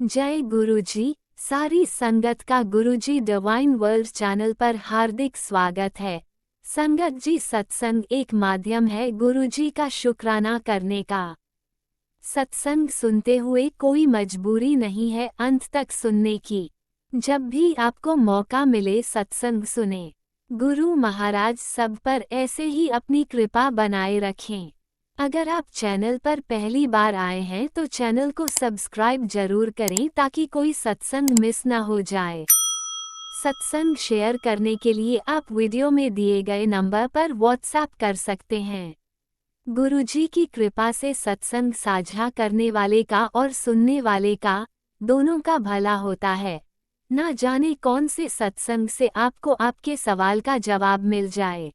जय गुरुजी। सारी संगत का गुरुजी डिवाइन वर्ल्ड चैनल पर हार्दिक स्वागत है। संगत जी, सत्संग एक माध्यम है गुरुजी का शुक्राना करने का। सत्संग सुनते हुए कोई मजबूरी नहीं है अंत तक सुनने की। जब भी आपको मौका मिले सत्संग सुने। गुरु महाराज सब पर ऐसे ही अपनी कृपा बनाए रखें। अगर आप चैनल पर पहली बार आए हैं तो चैनल को सब्सक्राइब जरूर करें ताकि कोई सत्संग मिस ना हो जाए। सत्संग शेयर करने के लिए आप वीडियो में दिए गए नंबर पर व्हाट्सएप कर सकते हैं। गुरुजी की कृपा से सत्संग साझा करने वाले का और सुनने वाले का, दोनों का भला होता है। ना जाने कौन से सत्संग से आपको आपके सवाल का जवाब मिल जाए।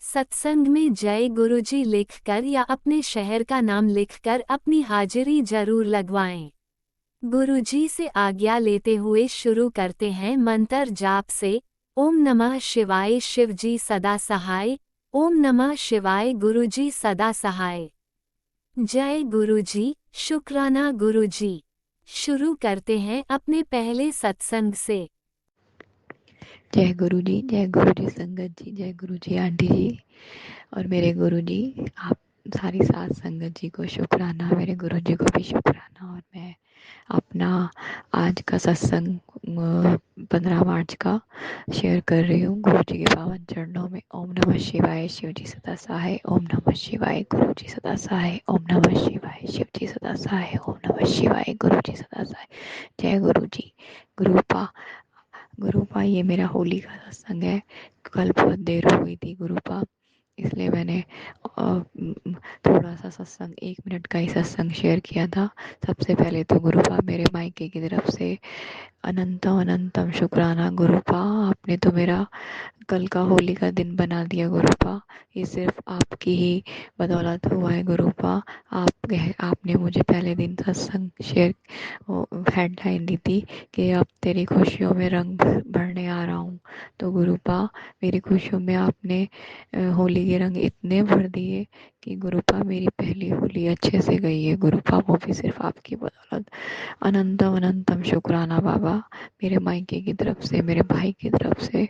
सत्संग में जय गुरुजी लिखकर या अपने शहर का नाम लिखकर अपनी हाजिरी जरूर लगवाएं। गुरुजी से आज्ञा लेते हुए शुरू करते हैं मंत्र जाप से। ओम नमः शिवाय शिवजी सदा सहाय। ओम नमः शिवाय गुरुजी सदा सहाय। जय गुरुजी, शुक्राना गुरुजी। शुरू करते हैं अपने पहले सत्संग से। जय गुरु जी संगत जी, जय गुरु जी आंटी जी और मेरे गुरु जी। आप सारी सात संगत जी को शुक्राना, मेरे गुरु जी को भी शुक्राना। और मैं अपना आज का सत्संग 15 मार्च का शेयर कर रही हूँ गुरु जी के पावन चरणों में। ओम नमः शिवाय शिव जी सदा सहाय। ओम नमः शिवाय गुरु जी सदा सहाय। ओम नमः शिवाय शिव जी सदा सहाय। ओम नमः शिवाय गुरु जी सदा सहाय। जय गुरु जी। गुरुपा गुरुपा ये मेरा होली का सत्संग है। कल बहुत देर हो गई थी गुरुपा, इसलिए मैंने थोड़ा सा सत्संग 1 मिनट का ही सत्संग शेयर किया था। सबसे पहले तो गुरुपा मेरे मायके की तरफ से अनंतम अनंतम शुक्राना गुरुपा। आपने तो मेरा कल का होली का दिन बना दिया गुरुपा। ये सिर्फ आपकी ही बदौलत हुआ है गुरुपा। आपने मुझे पहले दिन सत्संग शेयर हेडलाइन दी थी कि अब तेरी खुशियों में रंग भरने आ रहा हूँ। तो गुरुपा मेरी खुशियों में आपने होली के रंग इतने भर दिए कि गुरुपा मेरी पहली होली अच्छे से गई है गुरुपा, वो भी सिर्फ आपकी बदौलत। अनंतम अनंतम शुक्राना बाबा। मेरे मायके की तरफ से, मेरे भाई की तरफ से,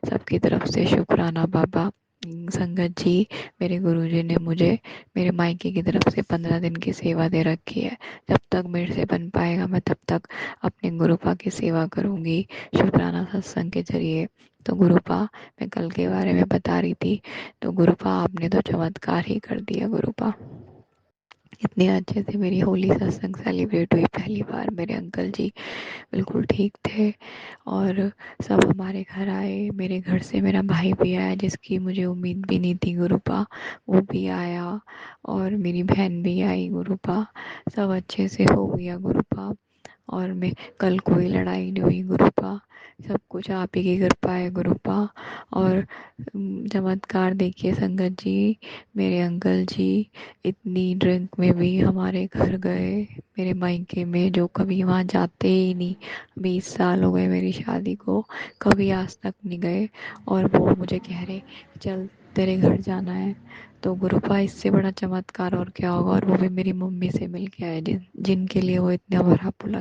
सबकी तरफ से शुक्राना बाबा। संगत जी, मेरे गुरुजी ने मुझे मेरे मायके की तरफ से 15 दिन की सेवा दे रखी है। जब तक मेरे से बन पाएगा मैं तब तक अपने गुरुपा की सेवा करूंगी शुक्राना सत्संग के जरिए। तो गुरुपा, मैं कल के बारे में बता रही थी, तो गुरुपा आपने तो चमत्कार ही कर दिया गुरुपा। इतने अच्छे से मेरी होली सत्संग सेलिब्रेट हुई पहली बार। मेरे अंकल जी बिल्कुल ठीक थे और सब हमारे घर आए। मेरे घर से मेरा भाई भी आया जिसकी मुझे उम्मीद भी नहीं थी गुरुपा, वो भी आया। और मेरी बहन भी आई गुरुपा। सब अच्छे से हो गया गुरुपा। और मैं कल कोई लड़ाई नहीं हुई गुरुपा। सब कुछ आप ही की कृपा है गुरुपा। और चमत्कार देखिए संगत जी, मेरे अंकल जी इतनी ड्रिंक में भी हमारे घर गए, मेरे मायके में, जो कभी वहाँ जाते ही नहीं। 20 साल हो गए मेरी शादी को, कभी आज तक नहीं गए। और वो मुझे कह रहे चल तेरे घर जाना है। तो गुरुपा इससे बड़ा चमत्कार और क्या होगा। और वो भी मेरी मम्मी से मिल के आए जिनके लिए वो इतना भरा भूला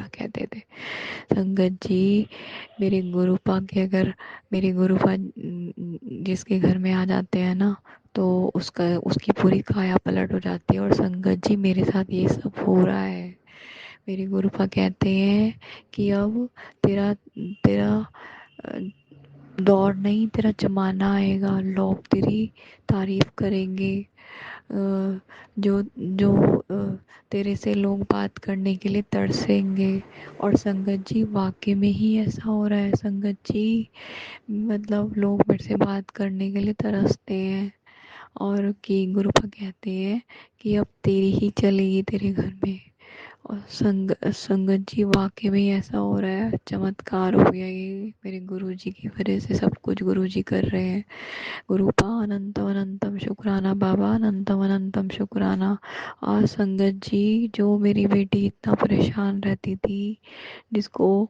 कहते थे। संगत जी, मेरे गुरुपा के अगर मेरे गुरुपा जिसके घर में आ जाते हैं ना, तो उसका उसकी पूरी काया पलट हो जाती है। और संगत जी, मेरे साथ ये सब हो रहा है। मेरे गुरुपा कहते हैं कि अब तेरा तेरा अ, दौर नहीं, तेरा जमाना आएगा, लोग तेरी तारीफ करेंगे। जो जो तेरे से लोग बात करने के लिए तरसेंगे। और संगत जी, वाकई में ही ऐसा हो रहा है संगत जी। मतलब लोग मेरे से बात करने के लिए तरसते हैं। और कि गुरुपा कहते हैं कि अब तेरी ही चलेगी तेरे घर में। और संगत जी, वाकई में ऐसा हो रहा है, चमत्कार हो गया ये। मेरे गुरुजी की वजह से सब कुछ गुरुजी कर रहे हैं गुरुपा। अनंतम अनंतम शुक्राना बाबा, अनंतम अनंतम शुक्राना। और संगत जी, जो मेरी बेटी इतना परेशान रहती थी, जिसको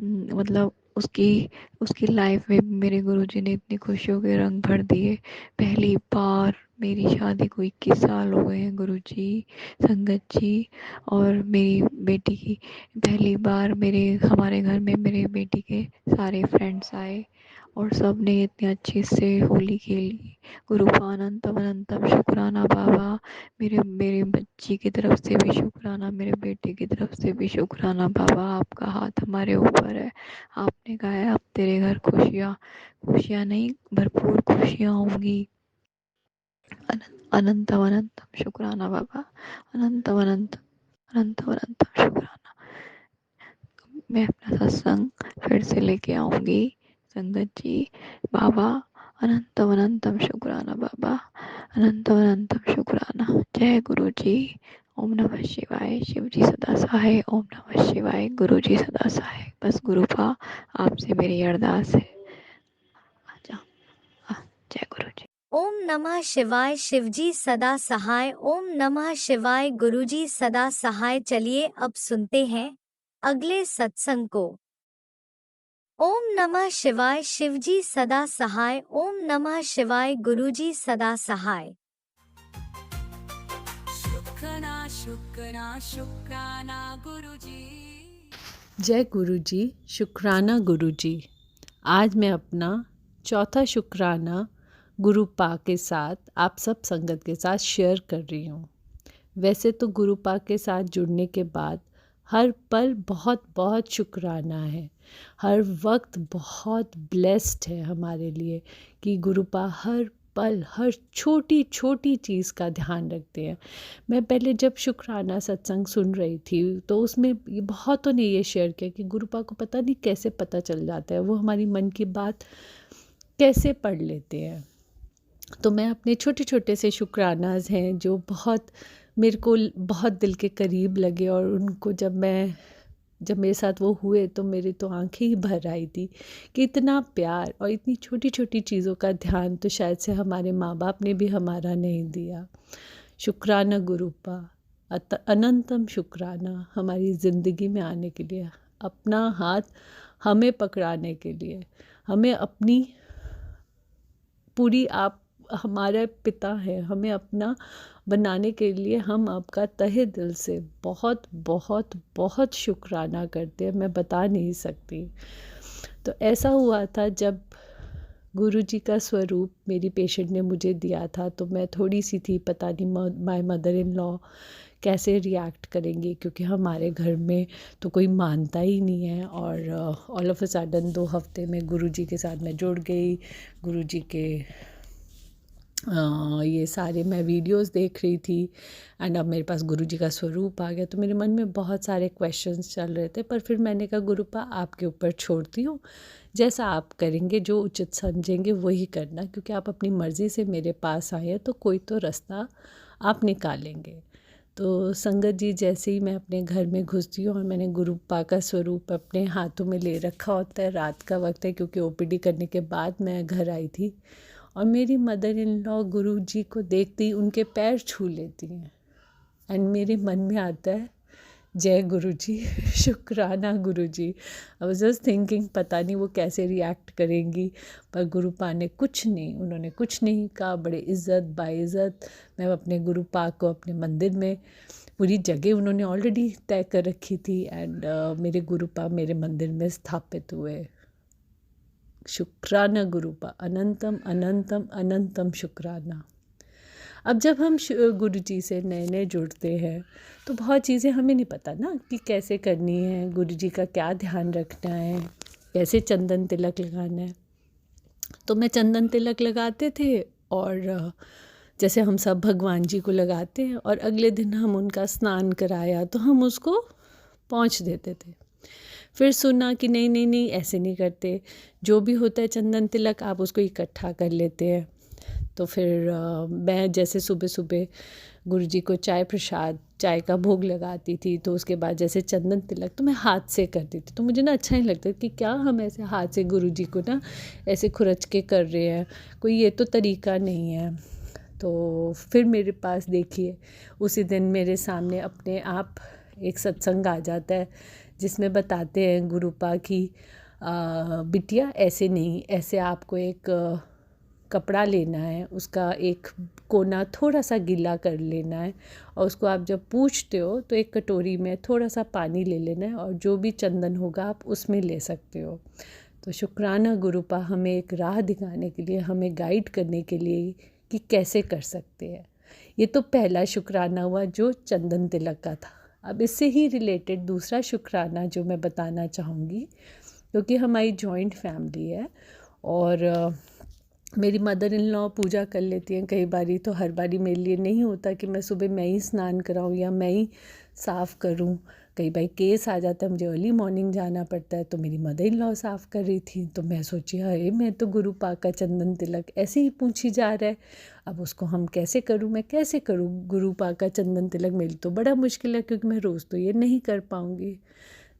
मतलब उसकी उसकी लाइफ में मेरे गुरुजी ने इतनी खुशियों के रंग भर दिए। पहली बार मेरी शादी को 21 साल हो गए हैं गुरुजी, संगत जी। और मेरी बेटी की पहली बार हमारे घर में मेरे बेटी के सारे फ्रेंड्स आए और सब ने इतने अच्छे से होली खेली। गुरुपा अनंतम अनंतम शुक्राना बाबा। मेरे मेरे बच्ची की तरफ से भी शुक्राना, मेरे बेटे की तरफ से भी शुक्राना बाबा। आपका हाथ हमारे ऊपर है। आपने कहा है अब तेरे घर खुशियाँ खुशियाँ नहीं, भरपूर खुशियाँ होंगी। अनंतम अनंतम शुक्राना बाबा। अनंतम अनंतम अनंतम अनंतम शुक्राना। मैं अपना सत्संग फिर से लेके आऊंगी संगत जी। बाबा अनंतम अनंतम शुक्राना बाबा। अनंतम अनंतम शुक्राना। जय गुरु जी। ओम नमः शिवाय। शिव जी सदा सहाय। ओम नमः शिवाय। गुरु जी सदा सहाय। बस गुरुपा आपसे मेरी अरदास है। आजा। जय गुरु जी। ओम नमः शिवाय। शिवजी सदा सहाय। ओम नमः शिवाय। गुरुजी सदा सहाय। चलिए अब सुनते हैं अगले सत्संग को। ओम नमः शिवाय। शिवजी सदा सहाय। ओम नमः शिवाय। गुरुजी सदा सहाय। शुक्राना शुक्राना शुक्राना गुरुजी। जय गुरुजी। शुक्राना गुरुजी। आज मैं अपना चौथा शुक्राना गुरुपा के साथ आप सब संगत के साथ शेयर कर रही हूँ। वैसे तो गुरुपा के साथ जुड़ने के बाद हर पल बहुत बहुत शुक्राना है। हर वक्त बहुत ब्लेस्ड है हमारे लिए कि गुरुपा हर पल हर छोटी छोटी चीज़ का ध्यान रखते हैं। मैं पहले जब शुक्राना सत्संग सुन रही थी तो उसमें ये बहुतों ने ये शेयर किया कि गुरुपा को पता नहीं कैसे पता चल जाता है, वो हमारी मन की बात कैसे पढ़ लेते हैं। तो मैं अपने छोटे छोटे से शुक्रानाज हैं जो बहुत मेरे को बहुत दिल के करीब लगे और उनको जब मेरे साथ वो हुए तो मेरी तो आंखें ही भर आई थी कि इतना प्यार और इतनी छोटी छोटी चीज़ों का ध्यान तो शायद से हमारे माँ बाप ने भी हमारा नहीं दिया। शुक्राना गुरुपा। अनंतम शुक्राना हमारी ज़िंदगी में आने के लिए, अपना हाथ हमें पकड़ाने के लिए, हमें अपनी पूरी आप हमारे पिता है, हमें अपना बनाने के लिए हम आपका तहे दिल से बहुत बहुत बहुत शुक्राना करते हैं। मैं बता नहीं सकती। तो ऐसा हुआ था जब गुरुजी का स्वरूप मेरी पेशेंट ने मुझे दिया था तो मैं थोड़ी सी थी, पता नहीं माय मदर इन लॉ कैसे रिएक्ट करेंगी, क्योंकि हमारे घर में तो कोई मानता ही नहीं है। और ऑल ऑफ अ सडन 2 हफ्ते में गुरुजी के साथ मैं जुड़ गई। गुरुजी के ये सारे मैं वीडियोस देख रही थी एंड अब मेरे पास गुरुजी का स्वरूप आ गया। तो मेरे मन में बहुत सारे क्वेश्चंस चल रहे थे, पर फिर मैंने कहा गुरुपा आपके ऊपर छोड़ती हूँ, जैसा आप करेंगे जो उचित समझेंगे वही करना, क्योंकि आप अपनी मर्ज़ी से मेरे पास आए हैं तो कोई तो रास्ता आप निकालेंगे। तो संगत जी जैसे ही मैं अपने घर में घुसती हूँ और मैंने गुरुपा का स्वरूप अपने हाथों में ले रखा होता है, रात का वक्त है क्योंकि ओपीडी करने के बाद मैं घर आई थी, और मेरी मदर इन लॉ गुरुजी को देखते ही उनके पैर छू लेती हैं एंड मेरे मन में आता है जय गुरुजी, शुक्राना गुरुजी। आई वाज जस्ट थिंकिंग पता नहीं वो कैसे रिएक्ट करेंगी, पर गुरुपा ने कुछ नहीं, उन्होंने कुछ नहीं कहा। बड़े इज़्ज़त बाइज़्ज़त मैं अपने गुरुपा को अपने मंदिर में पूरी जगह उन्होंने ऑलरेडी तय कर रखी थी एंड मेरे गुरुपा मेरे मंदिर में स्थापित हुए। शुक्राना गुरुपा। अनंतम अनंतम अनंतम शुक्राना। अब जब हम गुरुजी से नए नए जुड़ते हैं तो बहुत चीज़ें हमें नहीं पता ना कि कैसे करनी है, गुरुजी का क्या ध्यान रखना है, कैसे चंदन तिलक लगाना है। तो मैं चंदन तिलक लगाते थे और जैसे हम सब भगवान जी को लगाते हैं और अगले दिन हम उनका स्नान कराया तो हम उसको पोंछ देते थे। फिर सुना कि नहीं नहीं नहीं ऐसे नहीं करते, जो भी होता है चंदन तिलक आप उसको इकट्ठा कर लेते हैं। तो फिर मैं जैसे सुबह सुबह गुरुजी को चाय प्रसाद चाय का भोग लगाती थी, तो उसके बाद जैसे चंदन तिलक तो मैं हाथ से करती थी। तो मुझे ना अच्छा नहीं लगता कि क्या हम ऐसे हाथ से गुरुजी को ना ऐसे खुरच के कर रहे हैं, कोई ये तो तरीका नहीं है। तो फिर मेरे पास देखिए उसी दिन मेरे सामने अपने आप एक सत्संग आ जाता है जिसमें बताते हैं गुरुपा की बिटिया ऐसे नहीं, ऐसे आपको एक कपड़ा लेना है, उसका एक कोना थोड़ा सा गीला कर लेना है और उसको आप जब पूछते हो तो एक कटोरी में थोड़ा सा पानी ले लेना है और जो भी चंदन होगा आप उसमें ले सकते हो। तो शुक्राना गुरुपा हमें एक राह दिखाने के लिए, हमें गाइड करने के लिए कि कैसे कर सकते हैं। ये तो पहला शुक्राना हुआ जो चंदन तिलक का था। अब इससे ही रिलेटेड दूसरा शुक्राना जो मैं बताना चाहूँगी, क्योंकि हमारी जॉइंट फैमिली है और मेरी मदर इन लॉ पूजा कर लेती हैं कई बारी, तो हर बारी मेरे लिए नहीं होता कि मैं सुबह मैं ही स्नान कराऊं या मैं ही साफ़ करूं। कई बार केस आ जाता है, मुझे अर्ली मॉर्निंग जाना पड़ता है, तो मेरी मदर इन लॉ साफ़ कर रही थी, तो मैं सोची अरे मैं तो गुरु पाक का चंदन तिलक ऐसे ही पूछी जा रहा है, अब उसको हम कैसे करूँ, मैं कैसे करूँ गुरु पाक का चंदन तिलक। मेरे तो बड़ा मुश्किल है क्योंकि मैं रोज़ तो ये नहीं कर पाऊँगी।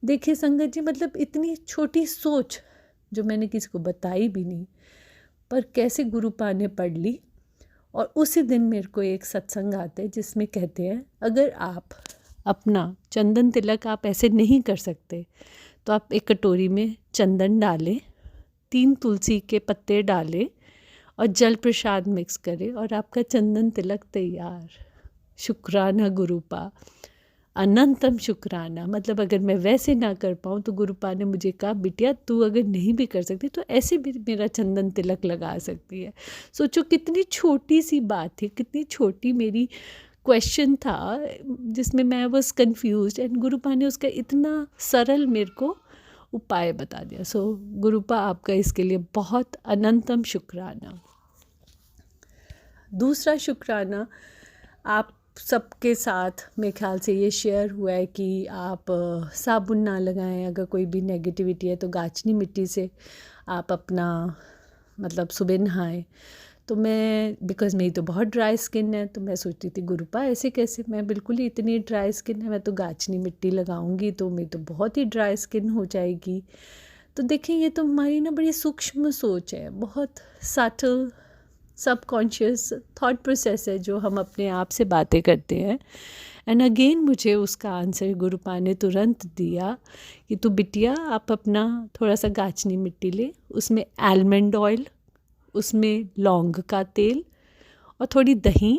देखिए संगत जी, मतलब इतनी छोटी सोच जो मैंने किसी को बताई भी नहीं, पर कैसे गुरुपा ने पढ़ ली। और उसी दिन मेरे को एक सत्संग आता है जिसमें कहते हैं अगर आप अपना चंदन तिलक आप ऐसे नहीं कर सकते तो आप एक कटोरी में चंदन डालें, 3 तुलसी के पत्ते डालें और जल प्रसाद मिक्स करें और आपका चंदन तिलक तैयार। शुक्राना गुरुपा, अनंतम शुक्राना। मतलब अगर मैं वैसे ना कर पाऊँ तो गुरुपा ने मुझे कहा बिटिया तू अगर नहीं भी कर सकती तो ऐसे भी मेरा चंदन तिलक लगा सकती है। सोचो कितनी छोटी सी बात थी, कितनी छोटी मेरी क्वेश्चन था जिसमें मैं वॉज कन्फ्यूज एंड गुरुपा ने उसका इतना सरल मेरे को उपाय बता दिया। सो गुरुपा आपका इसके लिए बहुत अनंतम शुक्राना। दूसरा शुक्राना आप सबके साथ मेरे ख्याल से ये शेयर हुआ है कि आप साबुन ना लगाएं। अगर कोई भी नेगेटिविटी है तो गाचनी मिट्टी से आप अपना मतलब सुबह नहाएं। तो मैं बिकॉज़ मेरी तो बहुत ड्राई स्किन है तो मैं सोचती थी गुरुपा ऐसे कैसे, मैं बिल्कुल ही इतनी ड्राई स्किन है, मैं तो गाचनी मिट्टी लगाऊंगी तो मेरी तो बहुत ही ड्राई स्किन हो जाएगी। तो देखिए ये तो हमारी ना बड़ी सूक्ष्म सोच है, बहुत सटल सबकॉन्शियस थॉट प्रोसेस है जो हम अपने आप से बातें करते हैं। एंड अगेन मुझे उसका आंसर गुरुपा ने तुरंत दिया कि तू बिटिया आप अपना थोड़ा सा गाचनी मिट्टी ले, उसमें आलमंड ऑयल, उसमें लौंग का तेल और थोड़ी दही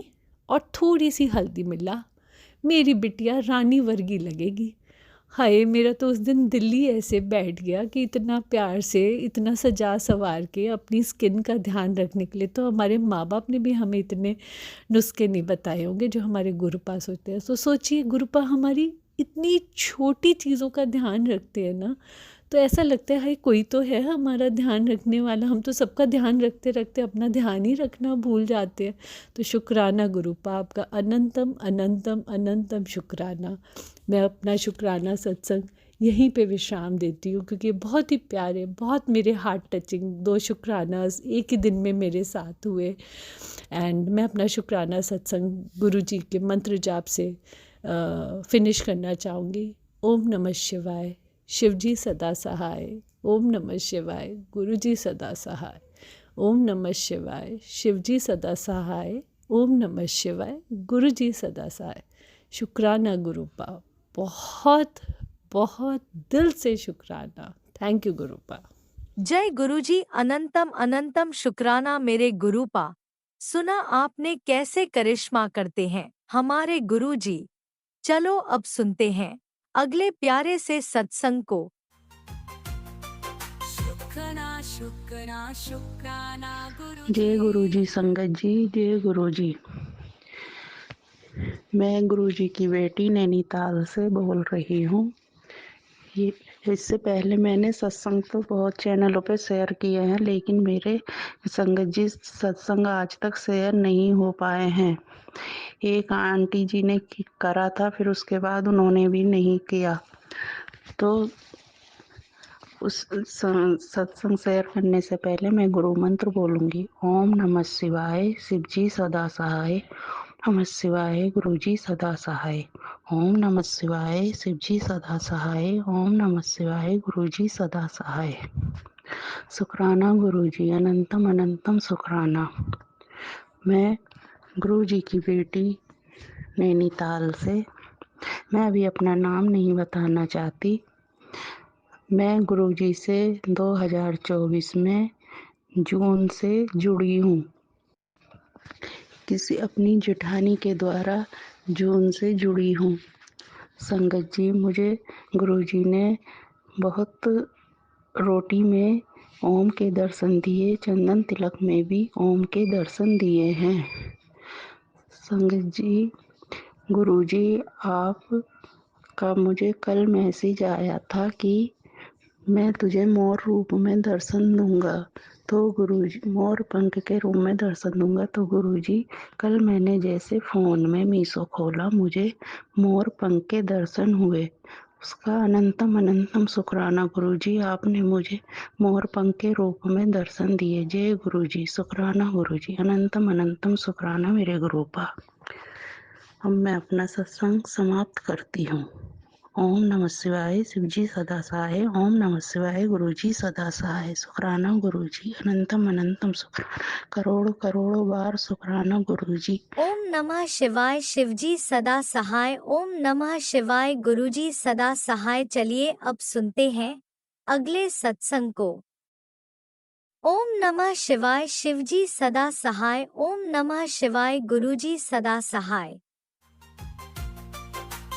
और थोड़ी सी हल्दी मिला, मेरी बिटिया रानी वर्गी लगेगी। हाय मेरा तो उस दिन दिल ही ऐसे बैठ गया कि इतना प्यार से इतना सजा संवार के अपनी स्किन का ध्यान रखने के लिए तो हमारे माँ बाप ने भी हमें इतने नुस्खे नहीं बताए होंगे जो हमारे गुरुपा होते हैं। तो सोचिए गुरुपा हमारी इतनी छोटी चीज़ों का ध्यान रखते हैं ना, तो ऐसा लगता है हाय कोई तो है हमारा ध्यान रखने वाला। हम तो सबका ध्यान रखते रखते अपना ध्यान ही रखना भूल जाते हैं। तो शुक्राना गुरुपा आपका अनंतम अनंतम अनंतम शुक्राना। मैं अपना शुक्राना सत्संग यहीं पे विश्राम देती हूँ क्योंकि बहुत ही प्यारे, बहुत मेरे हार्ट टचिंग 2 शुक्रानास एक ही दिन में मेरे साथ हुए। एंड मैं अपना शुक्राना सत्संग गुरु जी के मंत्र जाप से फिनिश करना चाहूँगी। ओम नमः शिवाय, शिव जी सदा सहाय। ओम नमः शिवाय, गुरु जी सदा सहाय। ओम नमः शिवाय, शिव जी सदा सहाय। ओम नमः शिवाय, गुरु जी सदा सहाय। शुक्राना गुरुपा, बहुत बहुत दिल से शुक्राना। Thank you गुरुपा। जय गुरुजी, अनंतम अनंतम शुक्राना मेरे गुरुपा। सुना आपने कैसे करिश्मा करते हैं हमारे गुरुजी। चलो अब सुनते हैं अगले प्यारे से सत्संग को। शुक्राना शुक्राना शुक्राना जय गुरु जी संगत जी, जय गुरु जी। मैं गुरु जी की बेटी नैनीताल से बोल रही हूँ। ये इससे पहले मैंने सत्संग तो बहुत चैनलों पे शेयर किए हैं, लेकिन मेरे संगत जी सत्संग आज तक शेयर नहीं हो पाए हैं। एक आंटी जी ने करा था, फिर उसके बाद उन्होंने भी नहीं किया। तो उस सत्संग शेयर करने से पहले मैं गुरु मंत्र बोलूँगी। ओम नमः शिवाय, शिव जी सदा सहाय। नमः शिवाय, गुरु जी सदा सहाय। ओम नमः शिवाय, शिव जी सदा सहाय। ओम नमः शिवाय, गुरु जी सदा सहाय। शुक्राना गुरु जी, अनंतम अनंतम शुक्राना। मैं गुरु जी की बेटी नैनीताल से, मैं अभी अपना नाम नहीं बताना चाहती। मैं गुरुजी से 2024 में जून से जुड़ी हूँ। किसी अपनी जेठानी के द्वारा जून से जुड़ी हूँ। संगत जी, मुझे गुरुजी ने बहुत रोटी में ओम के दर्शन दिए, चंदन तिलक में भी ओम के दर्शन दिए हैं। संगत जी, गुरुजी आपका मुझे कल मैसेज आया था कि मैं तुझे मोर रूप में दर्शन दूंगा, तो गुरुजी मोर पंख के रूप में दर्शन दूंगा। तो गुरुजी, कल मैंने जैसे फ़ोन में मीशो खोला, मुझे मोर पंख के दर्शन हुए। उसका अनंतम अनंतम शुक्राना गुरुजी, आपने मुझे मोर पंख के रूप में दर्शन दिए। जय गुरुजी, शुक्राना गुरुजी, अनंतम अनंतम शुक्राना मेरे गुरुपा। अब मैं अपना सत्संग समाप्त करती हूँ। ओम नमः शिवाय, शिवजी सदा सहाय। ओम नमः शिवाय, गुरुजी सदा सहाय। शुक्राना गुरुजी, अनंतम अनंतम शुक्राना, करोड़ों करोड़ों बार शुक्राना गुरुजी। ओम नमः शिवाय, शिवजी सदा सहाय। ओम नमः शिवाय, गुरुजी सदा सहाय। चलिए अब सुनते हैं अगले सत्संग को। ओम नमः शिवाय, शिवजी सदा सहाय। ओम नमः शिवाय, गुरुजी सदा सहाय।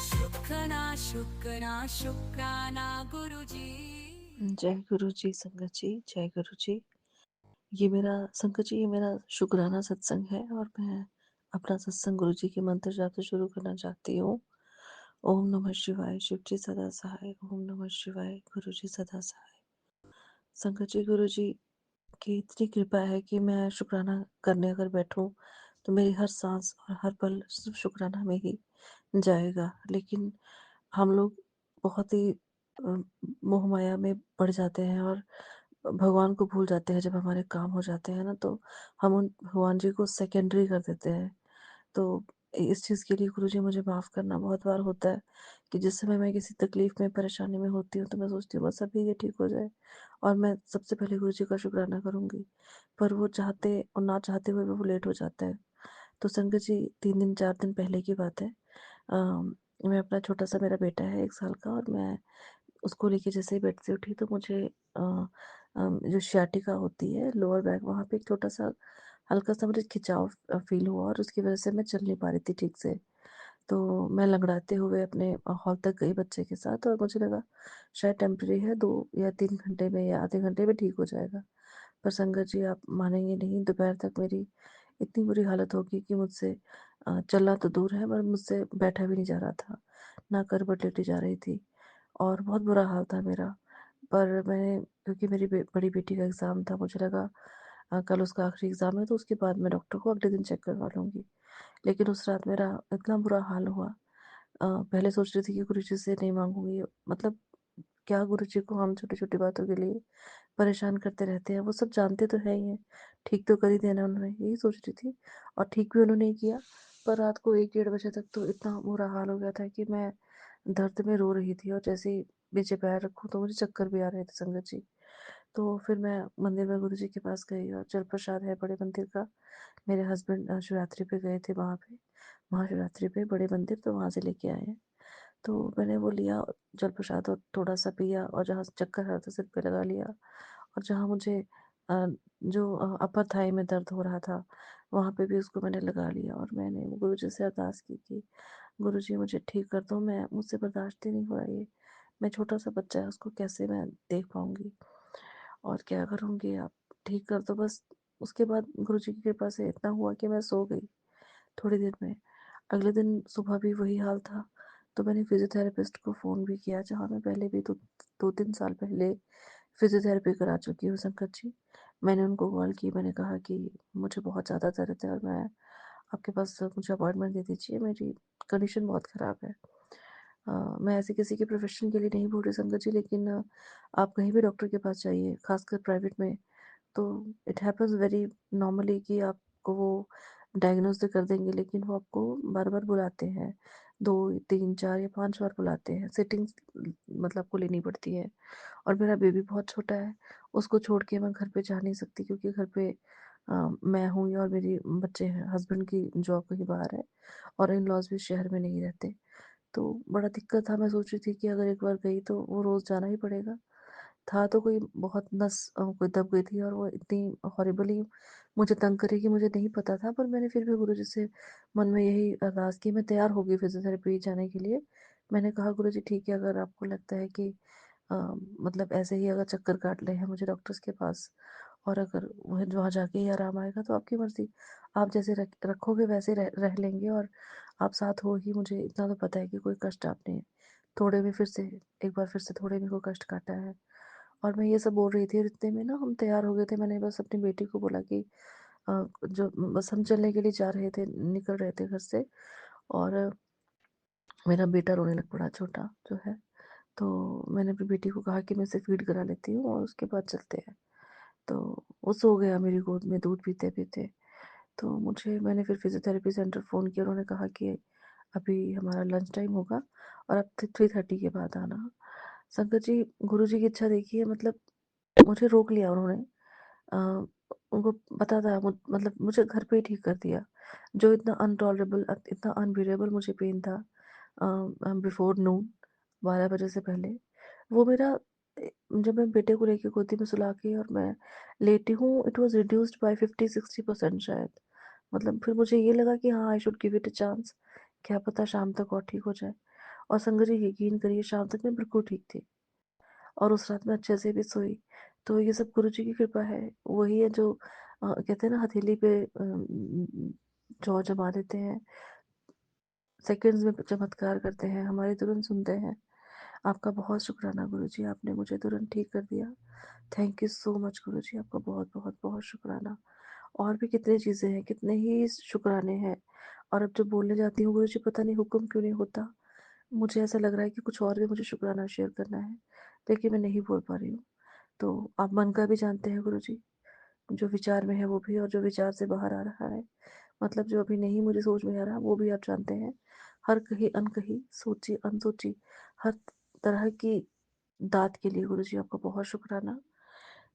शुक्राना शुक्राना शुक्राना गुरुजी। जय गुरु जी संगत जी, जय गुरु जी। ये मेरा संगत जी, ये मेरा शुक्राना सत्संग है और मैं अपना सत्संग गुरु जी के मंत्र जाप से शुरू करना चाहती हूँ। ओम नमः शिवाय, शिव जी सदा सहाय। ओम नमः शिवाय, गुरु जी सदा सहाय। संगत जी, गुरु जी की इतनी कृपा है कि मैं शुक्राना करने अगर बैठूं तो मेरी हर सांस और हर पल सिर्फ शुक्राना में ही जाएगा। लेकिन हम लोग बहुत ही मोह माया में पड़ जाते हैं और भगवान को भूल जाते हैं। जब हमारे काम हो जाते हैं ना, तो हम उन भगवान जी को सेकेंडरी कर देते हैं। तो इस चीज़ के लिए गुरुजी मुझे माफ़ करना। बहुत बार होता है कि जिस समय मैं किसी तकलीफ़ में, परेशानी में होती हूँ, तो मैं सोचती हूँ बस अभी ये ठीक हो जाए और मैं सबसे पहले गुरुजी का शुक्राना करूँगी। पर वो चाहते और ना चाहते हुए भी वो लेट हो जाता है। तो संगत जी, 3 दिन 4 दिन पहले की बात है। मैं अपना छोटा-सा, मेरा बेटा है 1 साल का, और मैं उसको लेके जैसे ही बेड से उठी तो मुझे जो sciatica होती है लोअर बैक, वहाँ पे एक छोटा-सा हल्का-सा मुझे खिंचाव फ़ील हुआ और उसकी वज़ह से मैं चल नहीं पा रही थी ठीक से। तो मैं लँगड़ाते हुए अपने हॉल तक गई बच्चे के साथ और मुझे लगा शायद टेम्परेरी है, 2 या 3 घंटे में या आधे घंटे में ठीक हो जाएगा। पर संगत जी, आप मानेंगे नहीं, दोपहर तक मेरी इतनी बुरी हालत हो गई कि मुझसे चलना तो दूर है, पर मुझसे बैठा भी नहीं जा रहा था, ना करवट लेटी जा रही थी और बहुत बुरा हाल था मेरा। पर मैंने, क्योंकि मेरी बड़ी बेटी का एग्ज़ाम था, मुझे लगा कल उसका आखिरी एग्ज़ाम है तो उसके बाद मैं डॉक्टर को अगले दिन चेक करवा लूँगी। लेकिन उस रात मेरा इतना बुरा हाल हुआ। पहले सोच रही थी कि गुरुजी से नहीं माँगूँगी, मतलब क्या गुरुजी को हम छोटी-छोटी बातों के लिए परेशान करते रहते हैं, वो सब जानते तो हैं ही हैं, ठीक तो कर ही देना उन्होंने, यही सोच रही थी और ठीक भी उन्होंने ही किया। पर रात को 1 डेढ़ बजे तक तो इतना बुरा हाल हो गया था कि मैं दर्द में रो रही थी और जैसे ही नीचे पैर रखूँ तो मुझे चक्कर भी आ रहे थे संगत जी। तो फिर मैं मंदिर में गुरुजी के पास गई और जल प्रसाद है बड़े मंदिर का, मेरे हस्बैंड शिवरात्रि पे गए थे वहाँ पे, महाशिवरात्रि पे बड़े मंदिर, तो वहाँ से लेके आए हैं। तो मैंने वो लिया जल प्रसाद और थोड़ा-सा पिया और जहाँ से चक्कर आ रहा था सिर पे लगा लिया और जहाँ मुझे जो अपर थाई में दर्द हो रहा था, वहाँ पे भी उसको मैंने लगा लिया और मैंने गुरुजी से अरदास की कि गुरुजी मुझे ठीक कर दो, मैं मुझसे बर्दाश्त ही नहीं हो रहा ये। मैं छोटा-सा बच्चा है, उसको कैसे मैं देख पाऊँगी और क्या करूँगी, आप ठीक कर दो बस। उसके बाद गुरुजी की कृपा से इतना हुआ कि मैं सो गई थोड़ी देर में। अगले दिन सुबह भी वही हाल था, तो मैंने फिज़ियोथेरेपिस्ट को फ़ोन भी किया, जहाँ मैं पहले भी 2-3 साल पहले फिज़ियोथेरेपी करा चुकी हूँ संकट जी। मैंने उनको कॉल की, मैंने कहा कि मुझे बहुत ज़्यादा दर्द है और मैं आपके पास, मुझे अपॉइंटमेंट दे दीजिए, मेरी कंडीशन बहुत ख़राब है। मैं ऐसे किसी के प्रोफ़ेशन के लिए नहीं बोल रही संगत जी, लेकिन आप कहीं भी डॉक्टर के पास जाइए, ख़ासकर प्राइवेट में, तो इट हैपेंस वेरी नॉर्मली कि आपको वो डायग्नोज़ तो कर देंगे, लेकिन वो आपको बार-बार बुलाते हैं। 2, 3, 4 या 5 बार बुलाते हैं। सिटिंग्स मतलब आपको लेनी पड़ती है और मेरा बेबी बहुत छोटा है, उसको छोड़ के मैं घर पे जा नहीं सकती क्योंकि घर पे मैं हूँ और मेरी बच्चे हैं, हस्बैंड की जॉब कहीं बाहर है और इन-लॉज़ भी शहर में नहीं रहते। तो बड़ा दिक्कत था, मैं सोच रही थी कि अगर एक बार गई तो वो रोज़ जाना ही पड़ेगा। था तो कोई बहुत नस कोई दब गई थी और वो इतनी हॉरिबली मुझे तंग करेगी मुझे नहीं पता था, पर मैंने फिर भी गुरुजी से मन में यही अरदास की। मैं तैयार हो गई फिजियोथेरेपी जाने के लिए। मैंने कहा गुरुजी ठीक है, अगर आपको लगता है कि मतलब ऐसे ही अगर चक्कर काट ले हैं मुझे डॉक्टर्स के पास, और अगर वह वहाँ जाके ही आराम आएगा तो आपकी मर्जी, आप जैसे रखोगे वैसे रह लेंगे, और आप साथ हो ही, मुझे इतना तो पता है कि कोई कष्ट आपने थोड़े में फिर से एक बार फिर से थोड़े में कोई कष्ट काटा है। और मैं ये सब बोल रही थी और इतने में ना हम तैयार हो गए थे। मैंने बस अपनी बेटी को बोला कि जो बस हम चलने के लिए जा रहे थे, निकल रहे थे घर से, और मेरा बेटा रोने लग पड़ा, छोटा जो है। तो मैंने अपनी बेटी को कहा कि मैं इसे फीड करा लेती हूँ और उसके बाद चलते हैं। तो वो सो गया मेरी गोद में दूध पीते पीते। तो मैंने फिर फिजियोथेरेपी सेंटर फ़ोन किया। उन्होंने कहा कि अभी हमारा लंच टाइम होगा और आप 3:30 के बाद आना। संगत जी, गुरु जी की इच्छा देखिए, मतलब मुझे रोक लिया उन्होंने। अ, उनको पता था मतलब मुझे घर पे ही ठीक कर दिया। जो इतना अनटॉलरेबल इतना अनबियरेबल मुझे पेन था बिफोर नून 12 बजे से पहले, वो मेरा जब मैं बेटे को लेके गोदी में सुला के और मैं लेटी हूँ, इट वाज़ रिड्यूस्ड बाय 50-60% शायद। मतलब फिर मुझे ये लगा कि हाँ, I should give it a chance, क्या पता शाम तक और ठीक हो जाए। और संगत जी यकीन करिए, शाम तक मैं बिल्कुल ठीक थी और उस रात में अच्छे से भी सोई। तो ये सब गुरु जी की कृपा है। वही है जो कहते हैं ना, हथेली पे जौ जमा देते हैं, सेकंड्स में चमत्कार करते हैं, हमारी तुरंत सुनते हैं। आपका बहुत शुक्राना गुरु जी, आपने मुझे तुरंत ठीक कर दिया। थैंक यू सो मच गुरु जी, आपका बहुत बहुत बहुत शुक्राना। और भी कितनी चीज़ें हैं, कितने ही शुक्राने हैं। और अब जब बोलने जाती हूँ गुरु जी, पता नहीं हुक्म क्यों नहीं होता। मुझे ऐसा लग रहा है कि कुछ और भी मुझे शुक्राना शेयर करना है, लेकिन मैं नहीं बोल पा रही हूँ। तो आप मन का भी जानते हैं गुरु जी, जो विचार में है वो भी, और जो विचार से बाहर आ रहा है, मतलब जो अभी नहीं मुझे समझ में आ रहा वो भी आप जानते हैं। हर कही अनकही, सोची अनसोची, हर तरह की दात के लिए गुरु जी आपका बहुत शुक्राना।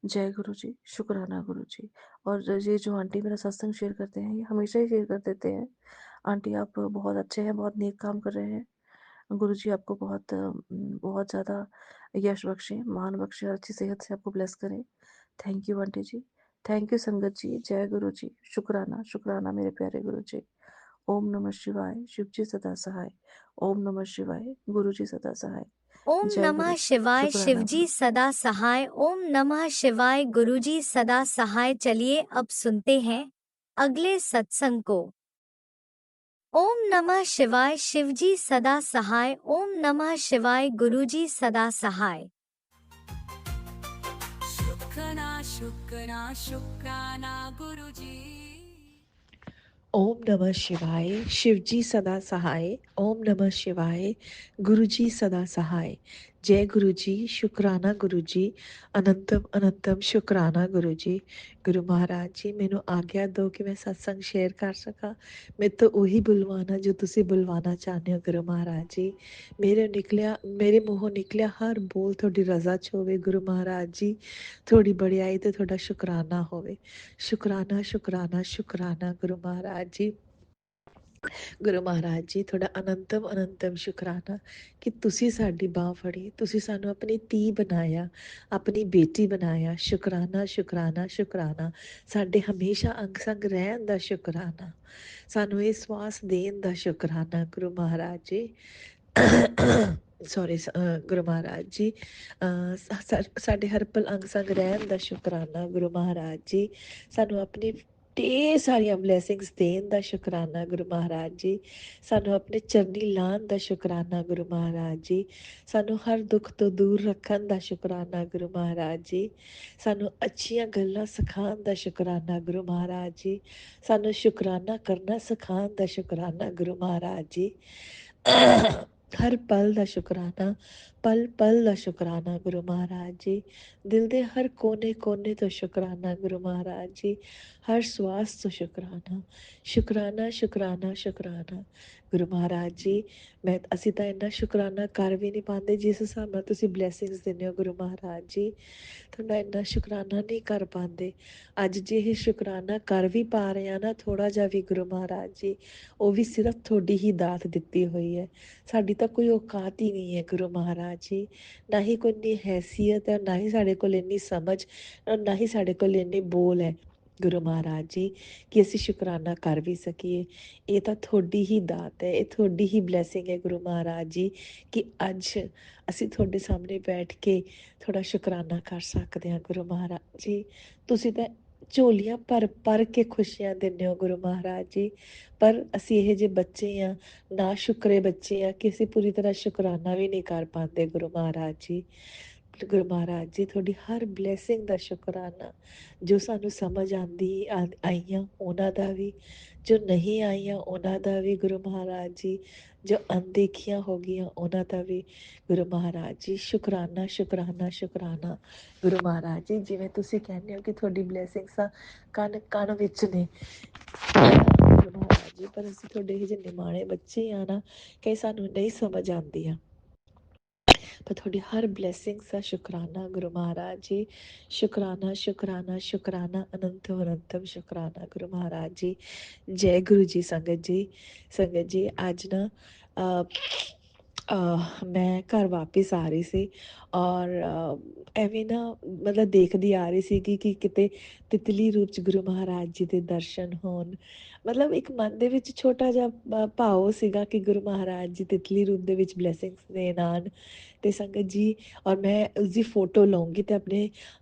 जय गुरु जी, शुक्राना गुरु जी। और ये जो आंटी मेरा सत्संग शेयर करते हैं, ये हमेशा ही शेयर कर देते हैं। आंटी आप बहुत अच्छे हैं, बहुत नेक काम कर रहे हैं। गुरु जी आपको बहुत बहुत ज़्यादा यश बख्शें, मान बख्शें और अच्छी सेहत से आपको ब्लेस करें। Thank you aunty ji, thank you Sangat ji. जय गुरु जी, शुक्राना शुक्राना मेरे प्यारे गुरु जी। ओम नमः शिवाय, शिव जी सदा सहाय। ओम नमः शिवाय, गुरु जी सदा सहाय। ओम जय नमः गुरु जी, शिवाय, शुक्राना शिवजी गुरु। सदा सहाय। ओम नमः शिवाय, गुरुजी सदा सहाय। चलिए अब सुनते हैं अगले सत्संग को। ओम नमः शिवाय, शिवजी सदा सहाय। ओम नमः शिवाय, गुरुजी सदा सहाय। शुक्राना शुक्राना गुरुजी। ओम नमः शिवाय, शिवजी सदा सहाय। ओम नमः शिवाय, गुरुजी सदा सहाय। जय गुरुजी, शुक्राना गुरुजी, अनंतम अनंतम शुक्राना गुरुजी। गुरु महाराज जी, मैनू आग्ञा दो कि मैं सत्संग शेयर कर सका। मैं तो उही बुलवाना जो तुसी बुलवाना चाहते हो गुरु महाराज जी। मेरे मुँहों निकलिया हर बोल थोड़ी रजा च होवे गुरु महाराज जी। थोड़ी बड़ियाई ते थोड़ा शुक्राना होवे। शुक्राना शुक्राना शुक्राना गुरु महाराज जी। गुरु महाराज जी, थोड़ा अनंतम अनंतम शुक्राना कि तुसी साडी बाह फड़ी, तुसी सानू अपनी धी बनाया, अपनी बेटी बनाया। शुक्राना शुक्राना शुक्राना। साडे हमेशा अंग संग रहन दा शुक्राना, सानू ये स्वास देन दा शुक्राना गुरु महाराज जी। सॉरी गुरु महाराज जी, साडे हर पल अंग संग रहन दा शुक्राना गुरु महाराज जी। सानू अपनी ढेर सारिया ब्लैसिंग्स देन दा शुक्राना गुरु महाराज जी। सानू अपने चरनी लान दा शुक्राना गुरु महाराज जी। सानू हर दुख तो दूर रखन दा शुक्राना गुरु महाराज जी। सानू अच्छियां गल्लां सिखान दा शुक्राना गुरु महाराज जी। सानू शुक्राना करना सिखान दा शुक्राना गुरु महाराज जी। हर पल दा शुक्राना, पल पल दा शुक्राना गुरु महाराज जी। दिल दे हर कोने कोने तो शुक्राना गुरु महाराज जी। हर श्वास तो शुक्राना, शुक्राना शुक्राना शुक्राना गुरु महाराज जी। मैं ਅਸੀਂ ਤਾਂ ਇੰਨਾ ਸ਼ੁਕਰਾਨਾ ਕਰ ਵੀ ਨਹੀਂ ਪਾਉਂਦੇ ਜਿਸ ਹਿਸਾਬ ਨਾਲ ਤੁਸੀਂ ਬਲੇਸਿੰਗਸ ਦਿੰਦੇ ਹੋ ਗੁਰੂ ਮਹਾਰਾਜ ਜੀ। ਤੁਹਾਡਾ ਇੰਨਾ ਸ਼ੁਕਰਾਨਾ ਨਹੀਂ ਕਰ ਪਾਉਂਦੇ। ਅੱਜ ਜੇ ਇਹ ਸ਼ੁਕਰਾਨਾ ਕਰ ਵੀ ਪਾ ਰਹੇ ਆ ਨਾ ਥੋੜਾ ਜਿਹਾ ਵੀ ਗੁਰੂ ਮਹਾਰਾਜ ਜੀ, ਉਹ ਵੀ ਸਿਰਫ ਤੁਹਾਡੀ ਹੀ ਦਾਤ ਦਿੱਤੀ ਹੋਈ ਹੈ। ਸਾਡੀ ਤਾਂ ਕੋਈ ਔਕਾਤ ਹੀ ਨਹੀਂ ਹੈ ਗੁਰੂ ਮਹਾਰਾਜ ਮਹਾਰਾਜ ਜੀ, ਨਾ ਹੀ ਕੋਈ ਇੰਨੀ ਹੈਸੀਅਤ ਹੈ, ਨਾ ਹੀ ਸਾਡੇ ਕੋਲ ਇੰਨੀ ਸਮਝ, ਔਰ ਨਾ ਹੀ ਸਾਡੇ ਕੋਲ ਇੰਨੇ ਬੋਲ ਹੈ ਗੁਰੂ ਮਹਾਰਾਜ ਜੀ, ਕਿ ਅਸੀਂ ਸ਼ੁਕਰਾਨਾ ਕਰ ਵੀ ਸਕੀਏ। ਇਹ ਤਾਂ ਤੁਹਾਡੀ ਹੀ ਦਾਤ ਹੈ, ਇਹ ਤੁਹਾਡੀ ਹੀ ਬਲੈਸਿੰਗ ਹੈ ਗੁਰੂ ਮਹਾਰਾਜ ਜੀ, ਕਿ ਅੱਜ ਅਸੀਂ ਤੁਹਾਡੇ ਸਾਹਮਣੇ ਬੈਠ ਕੇ ਥੋੜਾ ਸ਼ੁਕਰਾਨਾ ਕਰ ਸਕਦੇ ਹਾਂ ਗੁਰੂ ਮਹਾਰਾਜ ਜੀ। ਤੁਸੀਂ ਤਾਂ ਝੋਲੀਆਂ ਭਰ ਭਰ ਕੇ ਖੁਸ਼ੀਆਂ ਦਿੰਦੇ ਹੋ ਗੁਰੂ ਮਹਾਰਾਜ ਜੀ, ਪਰ ਅਸੀਂ ਇਹ ਜਿਹੇ ਬੱਚੇ ਹਾਂ, ਨਾ ਸ਼ੁਕਰੇ ਬੱਚੇ ਆ, ਕਿ ਅਸੀਂ ਪੂਰੀ ਤਰ੍ਹਾਂ ਸ਼ੁਕਰਾਨਾ ਵੀ ਨਹੀਂ ਕਰ ਪਾਉਂਦੇ ਗੁਰੂ ਮਹਾਰਾਜ ਜੀ। ਗੁਰੂ ਮਹਾਰਾਜ ਜੀ, ਤੁਹਾਡੀ ਹਰ ਬਲੈਸਿੰਗ ਦਾ ਸ਼ੁਕਰਾਨਾ, ਜੋ ਸਾਨੂੰ ਸਮਝ ਆਈਆਂ ਉਹਨਾਂ ਦਾ ਵੀ, ਜੋ ਨਹੀਂ ਆਈਆਂ ਉਹਨਾਂ ਦਾ ਵੀ ਗੁਰੂ ਮਹਾਰਾਜ ਜੀ, ਜੋ ਅਣਦੇਖੀਆਂ ਹੋ ਗਈਆਂ ਉਹਨਾਂ ਦਾ ਵੀ ਗੁਰੂ ਮਹਾਰਾਜ ਜੀ। ਸ਼ੁਕਰਾਨਾ ਸ਼ੁਕਰਾਨਾ ਸ਼ੁਕਰਾਨਾ ਗੁਰੂ ਮਹਾਰਾਜ ਜੀ। ਜਿਵੇਂ ਤੁਸੀਂ ਕਹਿੰਦੇ ਹੋ ਕਿ ਤੁਹਾਡੀ ਬਲੈਸਿੰਗਸ ਕਣ ਕਣ ਵਿੱਚ ਨੇ ਗੁਰੂ ਮਹਾਰਾਜ ਜੀ, ਪਰ ਅਸੀਂ ਤੁਹਾਡੇ ਹੀ ਜਿਹੇ ਨਿਮਾਣੇ ਬੱਚੇ ਆ ਨਾ, ਕਿ ਸਾਨੂੰ ਨਹੀਂ ਸਮਝ ਆਉਂਦੀਆਂ, ਪਰ ਤੁਹਾਡੀ ਹਰ ਬਲੈਸਿੰਗਸ ਦਾ ਸ਼ੁਕਰਾਨਾ ਗੁਰੂ ਮਹਾਰਾਜ ਜੀ। ਸ਼ੁਕਰਾਨਾ ਸ਼ੁਕਰਾਨਾ ਸ਼ੁਕਰਾਨਾ ਅਨੰਤਮ ਅਨੰਤਮ ਸ਼ੁਕਰਾਨਾ ਗੁਰੂ ਮਹਾਰਾਜ ਜੀ। ਜੈ ਗੁਰੂ ਜੀ। ਸੰਗਤ ਜੀ, ਸੰਗਤ ਜੀ, ਅੱਜ ਨਾ ਮੈਂ ਘਰ ਵਾਪਿਸ ਆ ਰਹੀ ਸੀ, ਔਰ ਐਵੇਂ ਨਾ ਮਤਲਬ ਦੇਖਦੀ ਆ ਰਹੀ ਸੀ ਕਿ ਕਿਤੇ ਤਿਤਲੀ ਰੂਪ 'ਚ ਗੁਰੂ ਮਹਾਰਾਜ ਜੀ ਦੇ ਦਰਸ਼ਨ ਹੋਣ। ਮਤਲਬ ਇੱਕ ਮਨ ਦੇ ਵਿੱਚ ਛੋਟਾ ਜਿਹਾ ਭਾਵ ਸੀਗਾ ਕਿ ਗੁਰੂ ਮਹਾਰਾਜ ਜੀ ਤਿਤਲੀ ਰੂਪ ਦੇ ਵਿੱਚ ਬਲੈਸਿੰਗਸ ਦੇਣ ਆਉਣ। ਅਤੇ ਸੰਗਤ ਜੀ, ਔਰ ਮੈਂ ਉਸਦੀ ਫੋਟੋ ਲਊਂਗੀ ਅਤੇ ਆਪਣੇ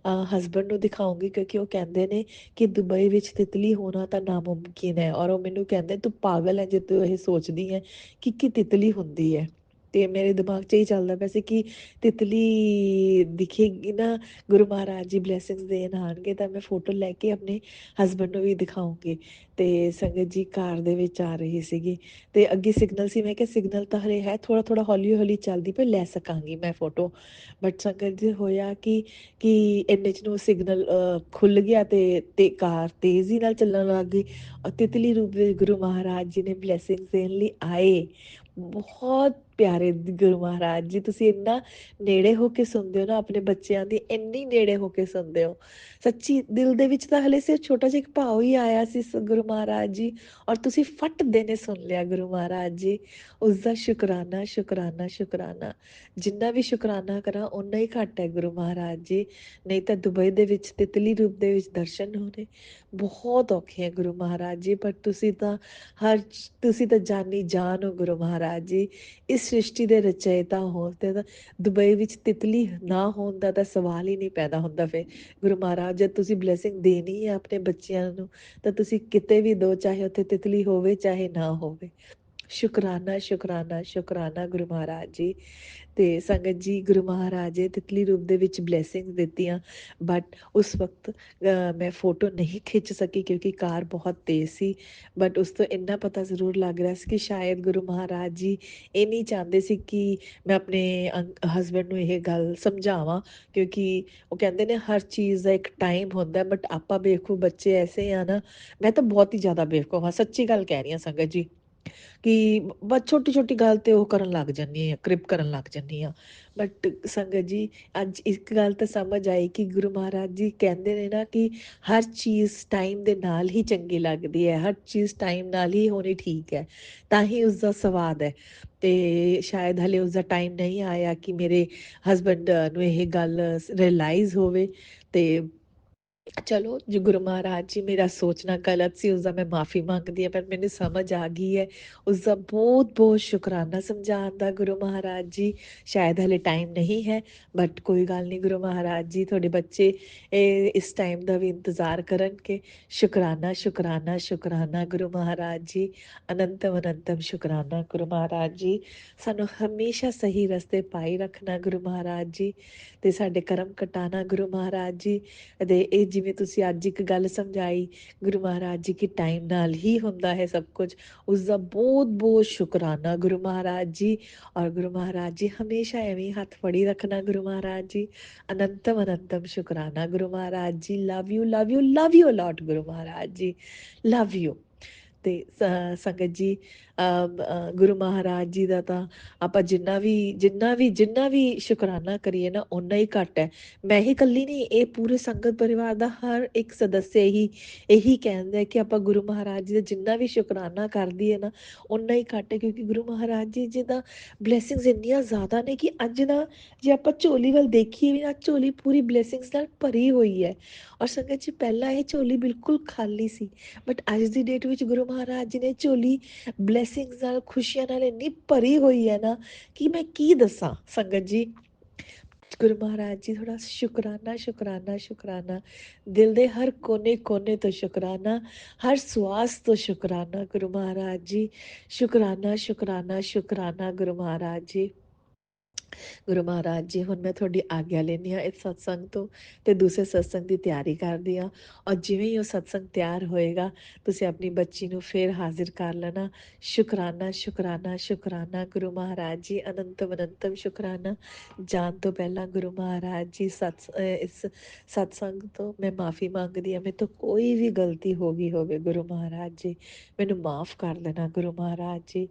ਹਸਬੈਂਡ ਨੂੰ ਦਿਖਾਊਂਗੀ, ਕਿਉਂਕਿ ਉਹ ਕਹਿੰਦੇ ਨੇ ਕਿ ਦੁਬਈ ਵਿੱਚ ਤਿਤਲੀ ਹੋਣਾ ਤਾਂ ਨਾਮੁਮਕਿਨ ਹੈ, ਔਰ ਉਹ ਮੈਨੂੰ ਕਹਿੰਦੇ ਤੂੰ ਪਾਗਲ ਹੈ ਜੇ ਤੂੰ ਇਹ ਸੋਚਦੀ ਹੈ ਕਿ ਤਿਤਲੀ ਹੁੰਦੀ ਹੈ। ਅਤੇ ਮੇਰੇ ਦਿਮਾਗ 'ਚ ਇਹ ਚੱਲਦਾ ਪਿਆ ਸੀ ਕਿ ਤਿਤਲੀ ਦਿਖੇਗੀ ਨਾ, ਗੁਰੂ ਮਹਾਰਾਜ ਜੀ ਬਲੈਸਿੰਗਸ ਦੇਣ ਆਉਣਗੇ, ਤਾਂ ਮੈਂ ਫੋਟੋ ਲੈ ਕੇ ਆਪਣੇ ਹਸਬੈਂਡ ਨੂੰ ਵੀ ਦਿਖਾਊਂਗੀ। ਅਤੇ ਸੰਗਤ ਜੀ, ਕਾਰ ਦੇ ਵਿੱਚ ਆ ਰਹੀ ਸੀਗੀ, ਅਤੇ ਅੱਗੇ ਸਿਗਨਲ ਸੀ, ਮੈਂ ਕਿਹਾ ਸਿਗਨਲ ਤਾਂ ਹਲੇ ਹੈ, ਥੋੜ੍ਹਾ ਥੋੜ੍ਹਾ ਹੌਲੀ ਹੌਲੀ ਚੱਲਦੀ ਪਈ, ਲੈ ਸਕਾਂਗੀ ਮੈਂ ਫੋਟੋ। ਬਟ ਸੰਗਤ ਜੀ, ਹੋਇਆ ਕਿ ਇੰਨੇ 'ਚ ਨੂੰ ਸਿਗਨਲ ਖੁੱਲ੍ਹ ਗਿਆ ਅਤੇ ਕਾਰ ਤੇਜ਼ੀ ਨਾਲ ਚੱਲਣ ਲੱਗ ਗਈ, ਔਰ ਤਿਤਲੀ ਰੂਪ ਦੇ ਗੁਰੂ ਮਹਾਰਾਜ ਜੀ ਨੇ ਬਲੈਸਿੰਗਸ ਦੇਣ ਲਈ ਆਏ। ਬਹੁਤ ਪਿਆਰੇ ਗੁਰੂ ਮਹਾਰਾਜ ਜੀ, ਤੁਸੀਂ ਇੰਨਾ ਨੇੜੇ ਹੋ ਕੇ ਸੁਣਦੇ ਹੋ ਨਾ ਆਪਣੇ ਬੱਚਿਆਂ ਦੀ, ਇੰਨੀ ਨੇੜੇ ਹੋ ਕੇ ਸੁਣਦੇ ਹੋ। ਸੱਚੀ ਦਿਲ ਦੇ ਵਿੱਚ ਤਾਂ ਹਲੇ ਸਿਰਫ ਛੋਟਾ ਜਿਹਾ ਇੱਕ ਭਾਵ ਹੀ ਆਇਆ ਸੀ ਗੁਰੂ ਮਹਾਰਾਜ ਜੀ, ਔਰ ਤੁਸੀਂ ਫੱਟ ਦੇਣੇ ਸੁਣ ਲਿਆ ਗੁਰੂ ਮਹਾਰਾਜ ਜੀ। ਉਸਦਾ ਸ਼ੁਕਰਾਨਾ ਸ਼ੁਕਰਾਨਾ ਸ਼ੁਕਰਾਨਾ, ਜਿੰਨਾ ਵੀ ਸ਼ੁਕਰਾਨਾ ਕਰਾਂ ਓਨਾ ਹੀ ਘੱਟ ਹੈ ਗੁਰੂ ਮਹਾਰਾਜ ਜੀ। ਨਹੀਂ ਤਾਂ ਦੁਬਈ ਦੇ ਵਿੱਚ ਤਿਤਲੀ ਰੂਪ ਦੇ ਵਿੱਚ ਦਰਸ਼ਨ ਹੋਣੇ ਬਹੁਤ ਔਖੇ ਹੈ ਗੁਰੂ ਮਹਾਰਾਜ ਜੀ, ਪਰ ਤੁਸੀਂ ਤਾਂ ਜਾਨੀ ਜਾਨ ਹੋ ਗੁਰੂ ਮਹਾਰਾਜ ਜੀ। ਇਸ ਸ੍ਰਿਸ਼ਟੀ ਦੇ ਰਚੈਤਾ ਹੋਣ ਤੇ ਤਾਂ ਦੁਬਈ ਵਿੱਚ ਤਿਤਲੀ ਨਾ ਹੋਣ ਦਾ ਤਾਂ ਸਵਾਲ ਹੀ ਨਹੀਂ ਪੈਦਾ ਹੁੰਦਾ। ਫਿਰ ਗੁਰੂ ਮਹਾਰਾਜ, ਜਦ ਤੁਸੀਂ ਬਲੈਸਿੰਗ ਦੇਣੀ ਹੈ ਆਪਣੇ ਬੱਚਿਆਂ ਨੂੰ, ਤਾਂ ਤੁਸੀਂ ਕਿਤੇ ਵੀ ਦਿਓ, ਚਾਹੇ ਉੱਥੇ ਤਿਤਲੀ ਹੋਵੇ ਚਾਹੇ ਨਾ ਹੋਵੇ। ਸ਼ੁਕਰਾਨਾ ਸ਼ੁਕਰਾਨਾ ਸ਼ੁਕਰਾਨਾ ਗੁਰੂ ਮਹਾਰਾਜ ਜੀ। ਅਤੇ ਸੰਗਤ ਜੀ, ਗੁਰੂ ਮਹਾਰਾਜ ਨੇ ਤਿਤਲੀ ਰੂਪ ਦੇ ਵਿੱਚ ਬਲੈਸਿੰਗ ਦਿੱਤੀਆਂ, ਬਟ ਉਸ ਵਕਤ ਮੈਂ ਫੋਟੋ ਨਹੀਂ ਖਿੱਚ ਸਕੀ ਕਿਉਂਕਿ ਕਾਰ ਬਹੁਤ ਤੇਜ਼ ਸੀ। ਬਟ ਉਸ ਤੋਂ ਇੰਨਾ ਪਤਾ ਜ਼ਰੂਰ ਲੱਗ ਰਿਹਾ ਸੀ ਕਿ ਸ਼ਾਇਦ ਗੁਰੂ ਮਹਾਰਾਜ ਜੀ ਇਹ ਨਹੀਂ ਚਾਹੁੰਦੇ ਸੀ ਕਿ ਮੈਂ ਆਪਣੇ ਹਸਬੈਂਡ ਨੂੰ ਇਹ ਗੱਲ ਸਮਝਾਵਾਂ, ਕਿਉਂਕਿ ਉਹ ਕਹਿੰਦੇ ਨੇ ਹਰ ਚੀਜ਼ ਦਾ ਇੱਕ ਟਾਈਮ ਹੁੰਦਾ, ਬਟ ਆਪਾਂ ਬੇਵਕੂਫ ਬੱਚੇ ਐਸੇ ਆ ਨਾ, ਮੈਂ ਤਾਂ ਬਹੁਤ ਹੀ ਜ਼ਿਆਦਾ ਬੇਵਕੂਫ ਹਾਂ, ਸੱਚੀ ਗੱਲ ਕਹਿ ਰਹੀ ਹਾਂ ਸੰਗਤ ਜੀ, ਕਿ ਬਸ ਛੋਟੀ ਛੋਟੀ ਗੱਲ 'ਤੇ ਉਹ ਕਰਨ ਲੱਗ ਜਾਂਦੀ ਹਾਂ, ਕ੍ਰਿਪ ਕਰਨ ਲੱਗ ਜਾਂਦੀ ਹਾਂ। ਬਟ ਸੰਗਤ ਜੀ, ਅੱਜ ਇੱਕ ਗੱਲ ਤਾਂ ਸਮਝ ਆਈ ਕਿ ਗੁਰੂ ਮਹਾਰਾਜ ਜੀ ਕਹਿੰਦੇ ਨੇ ਨਾ ਕਿ ਹਰ ਚੀਜ਼ ਟਾਈਮ ਦੇ ਨਾਲ ਹੀ ਚੰਗੀ ਲੱਗਦੀ ਹੈ, ਹਰ ਚੀਜ਼ ਟਾਈਮ ਨਾਲ ਹੀ ਹੋਣੀ ਠੀਕ ਹੈ, ਤਾਂ ਹੀ ਉਸਦਾ ਸਵਾਦ ਹੈ। ਅਤੇ ਸ਼ਾਇਦ ਹਲੇ ਉਸਦਾ ਟਾਈਮ ਨਹੀਂ ਆਇਆ ਕਿ ਮੇਰੇ ਹਸਬੈਂਡ ਨੂੰ ਇਹ ਗੱਲ ਰਿਅਲਾਈਜ਼ ਹੋਵੇ। ਅਤੇ ਚਲੋ, ਜੋ ਗੁਰੂ ਮਹਾਰਾਜ ਜੀ, ਮੇਰਾ ਸੋਚਣਾ ਗਲਤ ਸੀ, ਉਸਦਾ ਮੈਂ ਮਾਫ਼ੀ ਮੰਗਦੀ ਹਾਂ, ਪਰ ਮੈਨੂੰ ਸਮਝ ਆ ਗਈ ਹੈ। ਉਸਦਾ ਬਹੁਤ ਬਹੁਤ ਸ਼ੁਕਰਾਨਾ ਸਮਝਾਉਣ ਦਾ ਗੁਰੂ ਮਹਾਰਾਜ ਜੀ। ਸ਼ਾਇਦ ਹਲੇ ਟਾਈਮ ਨਹੀਂ ਹੈ, ਬਟ ਕੋਈ ਗੱਲ ਨਹੀਂ ਗੁਰੂ ਮਹਾਰਾਜ ਜੀ, ਤੁਹਾਡੇ ਬੱਚੇ ਇਸ ਟਾਈਮ ਦਾ ਵੀ ਇੰਤਜ਼ਾਰ ਕਰਨਗੇ। ਸ਼ੁਕਰਾਨਾ ਸ਼ੁਕਰਾਨਾ ਸ਼ੁਕਰਾਨਾ ਗੁਰੂ ਮਹਾਰਾਜ ਜੀ। ਅਨੰਤਮ ਅਨੰਤਮ ਸ਼ੁਕਰਾਨਾ ਗੁਰੂ ਮਹਾਰਾਜ ਜੀ। ਸਾਨੂੰ ਹਮੇਸ਼ਾ ਸਹੀ ਰਸਤੇ ਪਾਈ ਰੱਖਣਾ ਗੁਰੂ ਮਹਾਰਾਜ ਜੀ, ਅਤੇ ਸਾਡੇ ਕਰਮ ਕਟਾਣਾ ਗੁਰੂ ਮਹਾਰਾਜ ਜੀ। ਅਤੇ ਇਹ ਜਿਵੇਂ ਤੁਸੀਂ ਅੱਜ ਇੱਕ ਗੱਲ ਸਮਝਾਈ ਗੁਰੂ ਮਹਾਰਾਜ ਜੀ, ਕਿ ਟਾਈਮ ਨਾਲ ਹੀ ਹੁੰਦਾ ਹੈ ਸਭ ਕੁਝ, ਉਸਦਾ ਬਹੁਤ ਬਹੁਤ ਸ਼ੁਕਰਾਨਾ ਗੁਰੂ ਮਹਾਰਾਜ ਜੀ। ਔਰ ਗੁਰੂ ਮਹਾਰਾਜ ਜੀ, ਹਮੇਸ਼ਾ ਐਵੇਂ ਹੱਥ ਫੜੀ ਰੱਖਣਾ ਗੁਰੂ ਮਹਾਰਾਜ ਜੀ। ਅਨੰਤਮ ਅਨੰਤਮ ਸ਼ੁਕਰਾਨਾ Guru Maharaj ji. Love you love you love you a lot Guru Maharaj ji, love you. ਤੇ ਸੰਗਤ ਜੀ ਗੁਰੂ ਮਹਾਰਾਜ ਜੀ ਦਾ ਤਾਂ ਆਪਾਂ ਜਿੰਨਾ ਵੀ ਸ਼ੁਕਰਾਨਾ ਕਰੀਏ ਨਾ ਓਨਾ ਹੀ ਘੱਟ ਹੈ। ਮੈਂ ਹੀ ਇਕੱਲੀ ਨਹੀਂ, ਇਹ ਪੂਰੇ ਸੰਗਤ ਪਰਿਵਾਰ ਦਾ ਹਰ ਇੱਕ ਸਦੱਸਿਆ ਇਹੀ ਕਹਿੰਦਾ ਹੈ ਕਿ ਆਪਾਂ ਗੁਰੂ ਮਹਾਰਾਜ ਜੀ ਦਾ ਜਿੰਨਾ ਵੀ ਸ਼ੁਕਰਾਨਾ ਕਰਦੀ ਹੈ ਨਾ ਓਨਾ ਹੀ ਘੱਟ ਹੈ, ਕਿਉਂਕਿ ਗੁਰੂ ਮਹਾਰਾਜ ਜੀ ਦਾ ਬਲੇਸਿੰਗਸ ਇੰਨੀਆਂ ਜ਼ਿਆਦਾ ਨੇ ਕਿ ਅੱਜ ਨਾ ਜੇ ਆਪਾਂ ਝੋਲੀ ਵੱਲ ਦੇਖੀਏ ਵੀ ਨਾ, ਝੋਲੀ ਪੂਰੀ ਬਲੇਸਿੰਗਸ ਨਾਲ ਭਰੀ ਹੋਈ ਹੈ। ਔਰ ਸੰਗਤ ਜੀ ਪਹਿਲਾਂ ਇਹ ਝੋਲੀ ਬਿਲਕੁਲ ਖਾਲੀ ਸੀ, ਬਟ ਅੱਜ ਦੀ ਡੇਟ ਵਿੱਚ ਗੁਰੂ ਮਹਾਰਾਜ ਜੀ ਨੇ ਝੋਲੀ ਬਲੇਸਿੰਗਸ ਨਾਲ, ਖੁਸ਼ੀਆਂ ਨਾਲ ਇੰਨੀ ਭਰੀ ਹੋਈ ਹੈ ਨਾ ਕਿ ਮੈਂ ਕੀ ਦੱਸਾਂ ਸੰਗਤ ਜੀ। ਗੁਰੂ ਮਹਾਰਾਜ ਜੀ ਥੋੜਾ ਸ਼ੁਕਰਾਨਾ ਸ਼ੁਕਰਾਨਾ ਸ਼ੁਕਰਾਨਾ, ਦਿਲ ਦੇ ਹਰ ਕੋਨੇ ਕੋਨੇ ਤੋਂ ਸ਼ੁਕਰਾਨਾ, ਹਰ ਸਵਾਸ ਤੋਂ ਸ਼ੁਕਰਾਨਾ ਗੁਰੂ ਮਹਾਰਾਜ ਜੀ। ਸ਼ੁਕਰਾਨਾ ਸ਼ੁਕਰਾਨਾ ਸ਼ੁਕਰਾਨਾ ਗੁਰੂ ਮਹਾਰਾਜ ਜੀ। ਗੁਰੂ ਮਹਾਰਾਜ ਜੀ, ਹੁਣ ਮੈਂ ਤੁਹਾਡੀ ਆਗਿਆ ਲੈਂਦੀ ਹਾਂ ਇਸ ਸਤਸੰਗ ਤੋਂ ਤੇ ਦੂਸਰੇ ਸਤਸੰਗ ਦੀ ਤਿਆਰੀ ਕਰਦੀ ਹਾਂ। ਔਰ ਜਿਵੇਂ ਹੀ ਉਹ ਸਤਸੰਗ ਤਿਆਰ ਹੋਏਗਾ ਤੁਸੀਂ ਆਪਣੀ ਬੱਚੀ ਨੂੰ ਫਿਰ ਹਾਜ਼ਰ ਕਰ ਲੈਣਾ। ਸ਼ੁਕਰਾਨਾ ਸ਼ੁਕਰਾਨਾ ਸ਼ੁਕਰਾਨਾ ਗੁਰੂ ਮਹਾਰਾਜ ਜੀ, ਅਨੰਤਮ ਅਨੰਤਮ ਸ਼ੁਕਰਾਨਾ। ਜਾਣ ਤੋਂ ਪਹਿਲਾਂ ਗੁਰੂ ਮਹਾਰਾਜ ਜੀ ਇਸ ਸਤਸੰਗ ਤੋਂ ਮੈਂ ਮਾਫੀ ਮੰਗਦੀ ਹਾਂ। ਮੇਰੇ ਤੋਂ ਕੋਈ ਵੀ ਗਲਤੀ ਹੋ ਗਈ ਹੋਵੇ ਗੁਰੂ ਮਹਾਰਾਜ ਜੀ ਮੈਨੂੰ ਮਾਫ ਕਰ ਦੇਣਾ। ਗੁਰੂ ਮਹਾਰਾਜ ਜੀ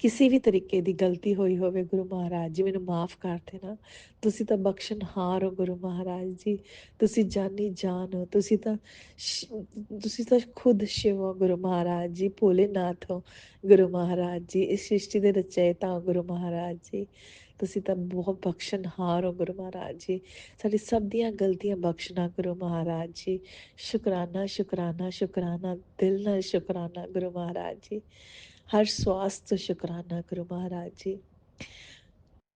ਕਿਸੇ ਵੀ ਤਰੀਕੇ ਦੀ ਗਲਤੀ ਹੋਈ ਹੋਵੇ ਗੁਰੂ ਮਹਾਰਾਜ ਜੀ ਮੈਨੂੰ ਮਾਫ ਕਰ ਦੇਣਾ। ਤੁਸੀਂ ਤਾਂ ਬਖਸ਼ਣਹਾਰ ਹੋ ਗੁਰੂ ਮਹਾਰਾਜ ਜੀ, ਤੁਸੀਂ ਜਾਨੀ ਜਾਨ ਹੋ, ਤੁਸੀਂ ਤਾਂ ਖੁਦ ਸ਼ਿਵ ਹੋ ਗੁਰੂ ਮਹਾਰਾਜ ਜੀ, ਭੋਲੇਨਾਥ ਹੋ ਗੁਰੂ ਮਹਾਰਾਜ ਜੀ, ਇਸ ਸ੍ਰਿਸ਼ਟੀ ਦੇ ਰਚੈਤਾ ਹੋ ਗੁਰੂ ਮਹਾਰਾਜ ਜੀ। ਤੁਸੀਂ ਤਾਂ ਬਹੁਤ ਬਖਸ਼ਣਹਾਰ ਹੋ ਗੁਰੂ ਮਹਾਰਾਜ ਜੀ, ਸਾਡੀ ਸਭ ਦੀਆਂ ਗਲਤੀਆਂ ਬਖਸ਼ਣਾ ਗੁਰੂ ਮਹਾਰਾਜ ਜੀ। ਸ਼ੁਕਰਾਨਾ ਸ਼ੁਕਰਾਨਾ ਸ਼ੁਕਰਾਨਾ, ਦਿਲ ਨਾਲ ਸ਼ੁਕਰਾਨਾ ਗੁਰੂ ਮਹਾਰਾਜ ਜੀ। ਹਰ ਸਵਾਸ ਤੋਂ ਸ਼ੁਕਰਾਨਾ ਗੁਰੂ ਮਹਾਰਾਜ ਜੀ।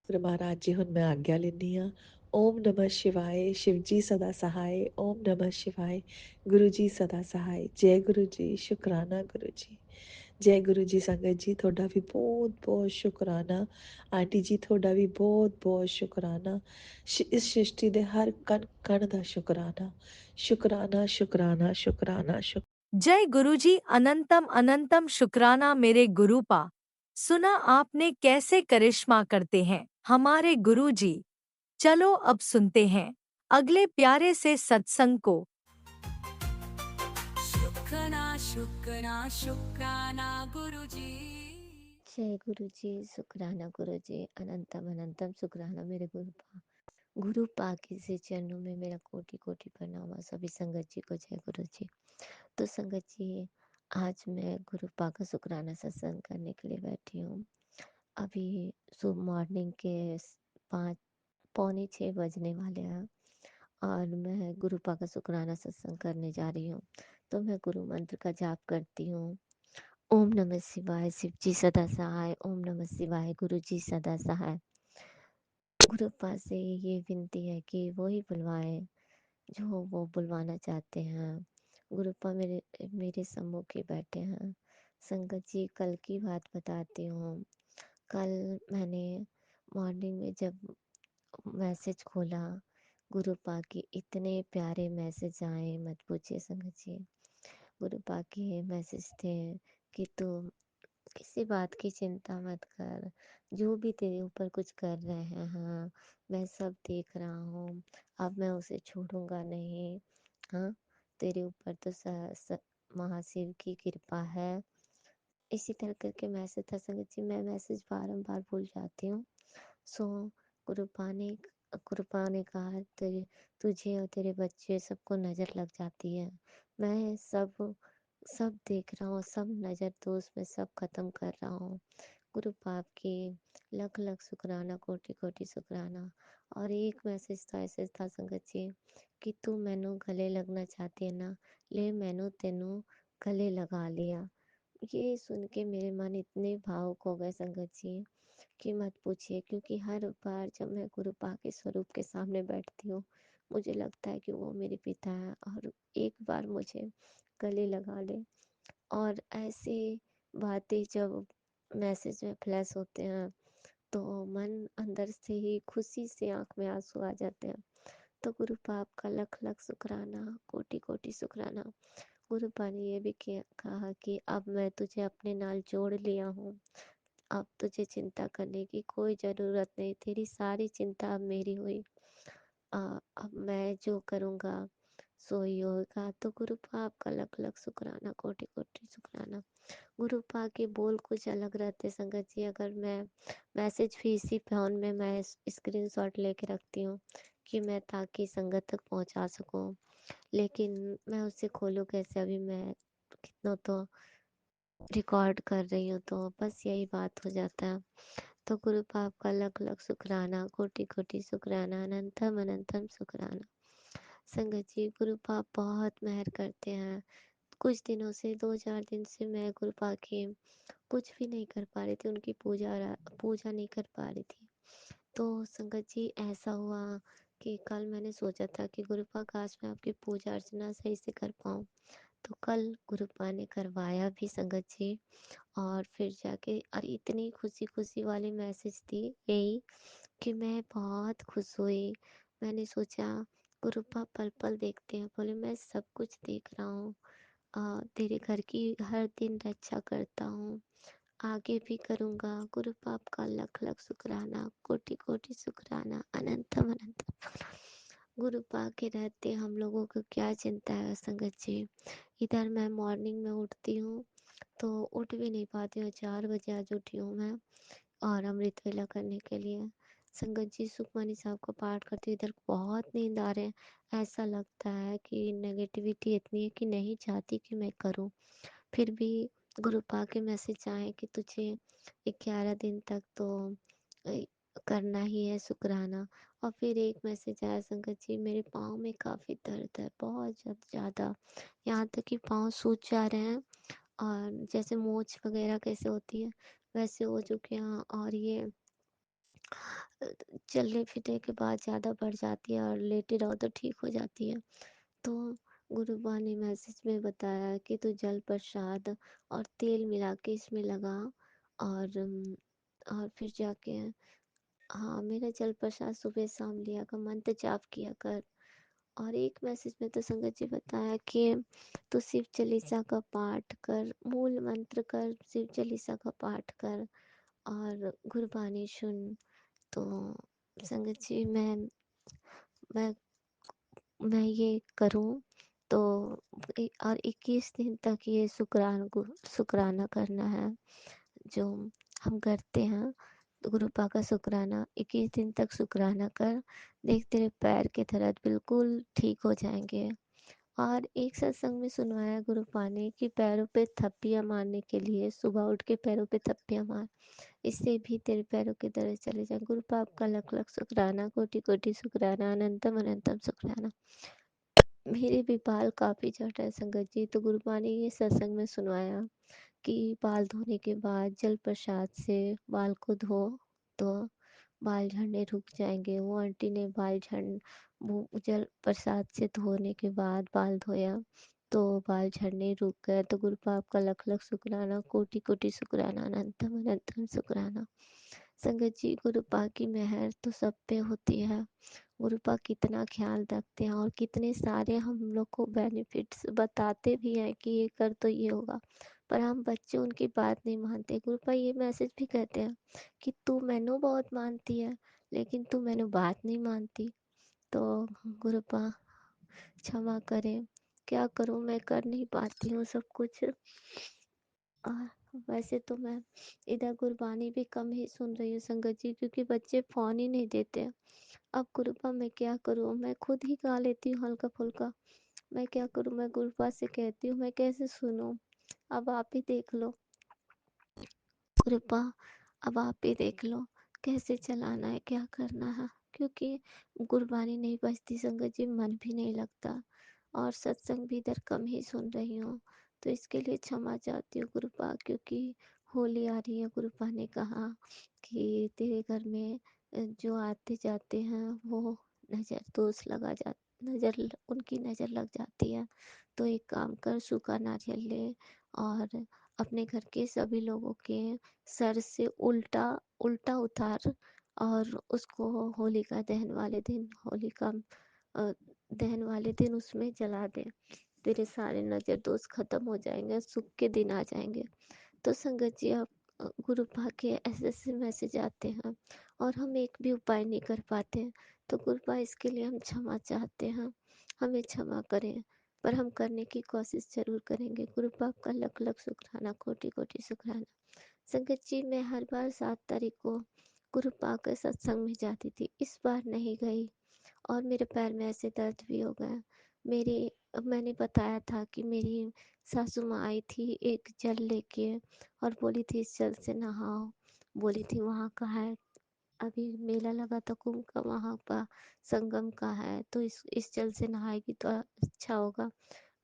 ਗੁਰੂ ਮਹਾਰਾਜ ਜੀ, ਹੁਣ ਮੈਂ ਆਗਿਆ ਲੈਂਦੀ ਹਾਂ। ਓਮ ਨਮः शिवाय, शिव जी सदा सहाय। ओम नमः शिवाय, गुरु जी सदा सहाय। जय गुरु जी, शुकराना गुरु जी। जय गुरु जी। संगत जी ਤੁਹਾਡਾ ਵੀ ਬਹੁਤ ਬਹੁਤ ਸ਼ੁਕਰਾਨਾ। ਆਂਟੀ ਜੀ ਤੁਹਾਡਾ ਵੀ ਬਹੁਤ ਬਹੁਤ ਸ਼ੁਕਰਾਨਾ। ਇਸ ਸ੍ਰਿਸ਼ਟੀ ਦੇ ਹਰ ਕਣ ਕਣ ਦਾ ਸ਼ੁਕਰਾਨਾ ਸ਼ੁਕਰਾਨਾ ਸ਼ੁਕਰਾਨਾ ਸ਼ੁਕਰਾਨਾ। जय गुरुजी, अनंतम अनंतम शुक्राना मेरे गुरुपा। सुना आपने कैसे करिश्मा करते हैं हमारे गुरुजी। चलो अब सुनते हैं अगले प्यारे से सत्संग को। शुक्राना शुक्राना शुक्राना गुरुजी। जय गुरु जी, शुक्राना गुरु जी, अनंतम अनंतम शुक्राना मेरे गुरु पाकी से चरणों में मेरा कोटि कोटि प्रणाम। सभी संगत जी को जय गुरु जी। तो संगत जी, आज मैं गुरु पा का शुक्राना सत्संग करने के लिए बैठी हूँ। अभी सुबह मॉर्निंग के 5 पौने 6 बजने वाले हैं और मैं गुरु पा का शुक्राना सत्संग करने जा रही हूँ। तो मैं गुरु मंत्र का जाप करती हूँ। ओम नमः शिवाय, शिव जी सदा सहाय। ओम नमः शिवाय, गुरु जी सदा सहाय। गुरु पास से ये विनती है कि वो ही बुलवाए जो वो बुलवाना चाहते हैं। गुरुपा मेरे मेरे सम्मुख ही बैठे हैं। संगत जी, कल की बात बताती हूँ। कल मैंने मॉर्निंग में जब मैसेज खोला, गुरुपा की इतने प्यारे मैसेज आए मत पूछिए संगत जी। गुरुपा के मैसेज थे कि तू किसी बात की चिंता मत कर, जो भी तेरे ऊपर कुछ कर रहे हैं मैं सब देख रहा हूँ, अब मैं उसे छोड़ूंगा नहीं। हाँ, तेरे ऊपर तो महाशिव की कृपा है। इसी तरह करके मैसेज था संगत जी। मैं मैसेज बारंबार भूल जाती हूँ। सो गुरुपा ने कहा तुझे और तेरे बच्चे सबको नज़र लग जाती है। मैं सब देख रहा हूँ, सब नज़र दोष में सब खत्म कर रहा हूँ। गुरु पाप की लख लख शुक्राना, कोटि कोटि शुक्राना। और एक मैसेज था संगत जी कि तू मैनू गले लगना चाहती है ना, ले मैनू तेनू गले लगा लिया। ये सुन के मेरे मन इतने भावुक हो गए संगत जी कि मत पूछिए। क्योंकि हर बार जब मैं गुरु पा के स्वरूप के सामने बैठती हूँ मुझे लगता है कि वो मेरे पिता है और एक बार मुझे गले लगा ले। और ऐसे बातें जब मैसेज में फ्लैश होते हैं तो मन अंदर से ही खुशी से आंख में आंसू आ जाते हैं। तो गुरु पाप का लख लख शुक्राना, कोटि कोटि शुक्राना। गुरु पा ने ये भी कहा कि अब मैं तुझे अपने नाल जोड़ लिया हूँ, अब तुझे चिंता करने की कोई ज़रूरत नहीं, तेरी सारी चिंता अब मेरी हुई। अब मैं जो करूँगा सोई होगा। तो गुरुपा आपका लख लख शुक्राना, कोटि कोटि शुक्राना। गुरुपा के बोल कुछ अलग रहते संगत जी। अगर मैं मैसेज भी इसी फोन में मैं स्क्रीनशॉट लेके रखती हूँ कि मैं ताकि संगत तक पहुँचा सकूँ, लेकिन मैं उसे खोलूँ कैसे? अभी मैं कितना तो रिकॉर्ड कर रही हूँ, तो बस यही बात हो जाता है। तो गुरु पाप का लख लख शुक्राना, कोटि कोटि शुक्राना, अनंतम अनंतम शुक्राना। संगत जी, गुरु पाप बहुत मेहर करते हैं। कुछ दिनों से 2-4 दिन से मैं गुरु पाप की कुछ भी नहीं कर पा रही थी, उनकी पूजा नहीं कर पा रही थी। तो संगत जी ऐसा हुआ कि कल मैंने सोचा था कि गुरु पाप काश मैं आपकी पूजा अर्चना सही से कर पाऊँ। तो कल गुरु पाप ने करवाया भी संगत जी। और फिर जाके और इतनी खुशी खुशी वाली मैसेज थी यही कि मैं बहुत खुश हुई। मैंने सोचा गुरुपा पल पल देखते हैं, बोले मैं सब कुछ देख रहा हूँ, तेरे घर की हर दिन रक्षा करता हूँ, आगे भी करूँगा। गुरुपा आपका लख लख शुक्राना, कोटि कोटि शुक्राना, अनंतम अनंतम। गुरुपा के रहते हम लोगों को क्या चिंता है संगत जी। इधर मैं मॉर्निंग में उठती हूँ तो उठ भी नहीं पाती हूँ, 4 बजे आज उठी हूँ मैं और अमृत वेला करने के लिए। संगत जी सुखमनी साहब का पाठ करती हूँ, इधर बहुत नींद आ रहे हैं। ऐसा लगता है कि नेगेटिविटी इतनी है कि नहीं चाहती कि मैं करूँ, फिर भी गुरु पा के मैसेज आए कि तुझे 11 दिन तक तो अ, करना ही है शुक्राना। और फिर एक मैसेज आया संगत जी, मेरे पाँव में काफ़ी दर्द है, बहुत ज़्यादा, यहाँ तक कि पाँव सूज जा रहे हैं और जैसे मोच वगैरह कैसे होती है वैसे हो चुके हैं। और ये चलने फिरने के बाद ज़्यादा बढ़ जाती है और लेटे रहो तो ठीक हो जाती है। तो गुरुबा ने मैसेज में बताया कि तू जल प्रसाद और तेल मिला के इसमें लगा और फिर जाके हाँ मेरा जल प्रसाद सुबह शाम लिया कर, मंत्र जाप किया कर। और एक मैसेज में तो संगत जी बताया कि तू शिव चालीसा का पाठ कर, मूल मंत्र कर, शिव चालीसा का पाठ कर और गुरबानी सुन। तो संगत जी मैं मैं ये करूँ तो और 21 दिन तक ये शुक्राना करना है जो हम करते हैं। तो गुरुपा का शुक्राना 21 दिन तक शुक्राना कर, देख तेरे पैर के दर्द बिल्कुल ठीक हो जाएंगे। और एक सत्संग में सुनवाया गुरुपा ने कि पैरों पे थप्पियाँ मारने के लिए सुबह उठ के पैरों पे थप्पियाँ मार, इससे भी तेरे पैरों के दर्द चले जाए। गुरुपा आपका लख लख शुक्राना, कोटि कोटि शुक्राना, अनंतम अनंतम शुक्राना। मेरे भी बाल काफ़ी झड़ रहे संगत जी, तो गुरुपा ने ये सत्संग में सुनवाया कि बाल धोने के बाद जल प्रसाद से बाल को धो तो बाल झड़ने रुक जाएंगे। वो आंटी ने वो जल प्रसाद से धोने के बाद बाल धोया तो बाल झड़ने रुक गए। तो गुरु पाप का लख लख शुक्राना, कोटि कोटि शुक्राना, अनंतम अनंतम शुक्राना। संगत जी गुरु पाप की मेहर तो सब पे होती है। गुरु पाप कितना ख्याल रखते हैं और कितने सारे हम लोग को बेनिफिट्स बताते भी हैं कि ये कर तो ये होगा, पर हम बच्चे उनकी बात नहीं मानते। गुरुपा ये मैसेज भी कहते हैं कि तू मैनू बहुत मानती है लेकिन तू मैनू बात नहीं मानती। तो गुरुपा क्षमा करें, क्या करूं, मैं कर नहीं पाती हूँ सब कुछ। वैसे तो मैं इधर गुरबानी भी कम ही सुन रही हूँ संगत जी, क्योंकि बच्चे फ़ोन ही नहीं देते। अब गुरुपा मैं क्या करूँ, मैं खुद ही गा लेती हूँ हल्का फुल्का, मैं क्या करूँ? मैं गुरुपा से कहती हूँ मैं कैसे सुनूँ? अब आप ही देख लो कृपा, अब आप ही देख लो कैसे चलाना है, क्या करना है, क्योंकि गुरबानी नहीं बजती संगत जी, मन भी नहीं लगता और सत्संग भी इधर कम ही सुन रही हूँ। तो इसके लिए क्षमा चाहती हूँ गुरुपा, क्योंकि होली आ रही है। गुरुपा ने कहा कि तेरे घर में जो आते जाते हैं वो नज़र दोष लगा जा नज़र उनकी नज़र लग जाती है। तो एक काम कर, सूखा नारियल ले और अपने घर के सभी लोगों के सर से उल्टा उल्टा उतार और उसको होलिका दहन वाले दिन दहन वाले दिन उसमें जला दे। तेरे सारे नज़र दोष खत्म हो जाएंगे, सुख के दिन आ जाएंगे। तो संगत जी आप गुरुपा के ऐसे ऐसे मैसेज आते हैं और हम एक भी उपाय नहीं कर पाते हैं। तो गुरुपा इसके लिए हम क्षमा चाहते हैं हमें क्षमा करें, पर हम करने की कोशिश ज़रूर करेंगे। गुरु पाक का लख-लख शुक्राना, कोटि-कोटि शुक्राना। संगत जी, मैं हर बार 7 तारीख को गुरु पाक के सत्संग में जाती थी, इस बार नहीं गई और मेरे पैर में ऐसे दर्द भी हो गया। मैंने बताया था कि मेरी सासू माँ आई थी एक जल लेके और बोली थी इस जल से नहाओ। बोली थी वहाँ का है, अभी मेला लगा था कुंभ का, वहाँ का संगम का है, तो इस जल से नहाएगी तो अच्छा होगा।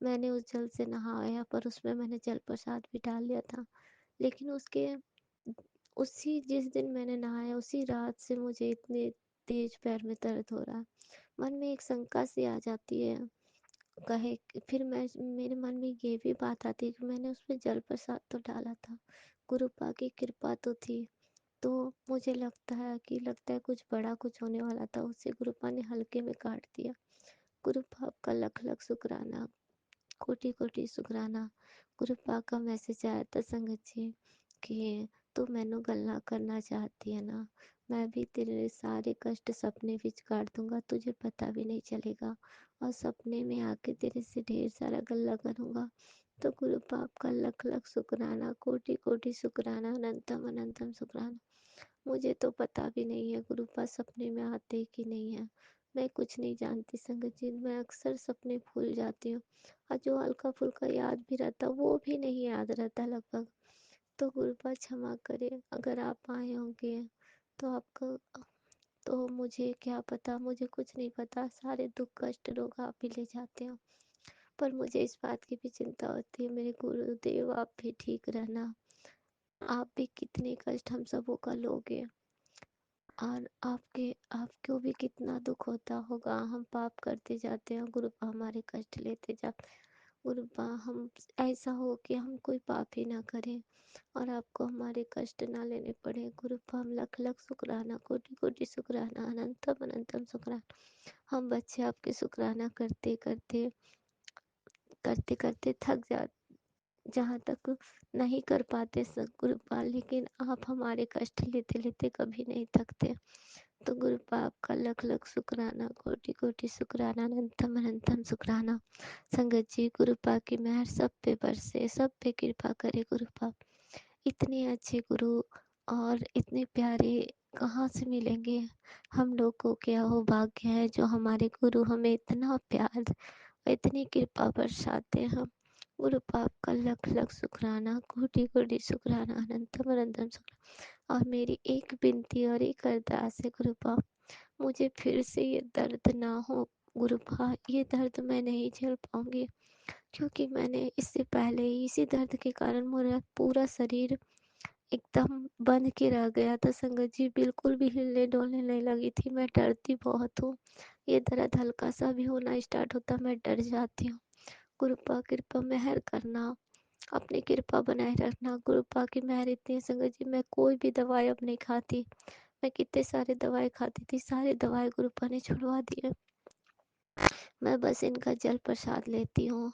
मैंने उस जल से नहाया, पर उसमें मैंने जल प्रसाद भी डाल लिया था, लेकिन उसके उसी जिस दिन मैंने नहाया उसी रात से मुझे इतने तेज पैर में दर्द हो रहा है। मन में एक शंका सी आ जाती है, कहे फिर मैं मेरे मन में ये भी बात आती है कि मैंने उसमें जल प्रसाद तो डाला था, गुरु पाक की कृपा तो थी, तो मुझे लगता है कुछ बड़ा कुछ होने वाला था, उसे गुरु पाक ने हल्के में काट दिया। गुरु पाक का लख लख शुक्राना, कोटि कोटि शुक्राना। गुरु पाक का मैसेज आया था संगत जी कि तू मैनू गल्ला करना चाहती है ना, मैं भी तेरे सारे कष्ट सपने विच काट दूंगा, तुझे पता भी नहीं चलेगा, और सपने में आके तेरे से ढेर सारा गल्ला करूंगा। तो गुरु पाप का लख लख शुक्राना, कोटि कोटि शुक्राना, अनंतम अनंतम शुक्राना। मुझे तो पता भी नहीं है गुरु पाप सपने में आते कि नहीं है, मैं कुछ नहीं जानती संगत जी, मैं अक्सर सपने भूल जाती हूँ, और जो हल्का फुल्का याद भी रहता वो भी नहीं याद रहता लगभग। तो गुरु पाप क्षमा करे, अगर आप आए होंगे तो आपका, तो मुझे क्या पता, मुझे कुछ नहीं पता, सारे दुख कष्ट रोग आप ही ले जाते हो। पर मुझे इस बात की भी चिंता होती है, मेरे गुरुदेव आप भी ठीक रहना, आप भी कितने कष्ट हम सबों का लोगे, और आपको भी कितना दुख होता होगा, हम पाप करते जाते हैं, गुरु हमारे कष्ट लेते जाते हैं। गुरु हम ऐसा हो कि हम कोई पाप ही ना करें और आपको हमारे कष्ट ना लेने पड़े। गुरु हम लख लख शुक्राना, कोटि कोटि शुक्राना, अनंतम अनंतम शुक्राना। हम बच्चे आपके शुक्राना करते करते करते करते थक जाते, जहाँ तक नहीं कर पाते गुरुपाल, लेकिन आप हमारे कष्ट लेते लेते कभी नहीं थकते। तो गुरुपाल आपका लख लख शुक्राना, कोटि कोटि शुक्राना, अनंतम अनंतम शुक्राना। संगत जी, गुरुपाल की मेहर सब पे बरसे, सब पे कृपा करे गुरुपाल। इतने अच्छे गुरु और इतने प्यारे कहाँ से मिलेंगे, हम लोग को क्या हो भाग्य है जो हमारे गुरु हमें इतना प्यार, इतनी कृपा बरसाते हैं। गुरु पाप का लख लख शुक्राना, कोटि कोटि शुक्राना, अनंतम अनंतम शुक्राना। और मेरी एक विनती और एक अरदास है गुरु पाप, मुझे फिर से ये दर्द ना हो गुरु पाप, ये दर्द मैं नहीं झेल पाऊंगी, क्योंकि मैंने इससे पहले ही इसी दर्द के कारण मेरा पूरा शरीर एकदम बंध के रह गया था संगत जी, बिल्कुल भी हिलने डोलने नहीं लगी थी, मैं डरती बहुत हूँ, ये दर्द हल्का सा भी होना स्टार्ट होता मैं डर जाती हूँ। गुरुपा कृपा मेहर करना, अपनी कृपा बनाए रखना। गुरुपा की मेहर इतनी है संगत जी, मैं कोई भी दवाई अब नहीं खाती, मैं कितने सारे दवाई खाती थी, सारे दवाई गुरुपा ने छुड़वा दिए, मैं बस इनका जल प्रसाद लेती हूँ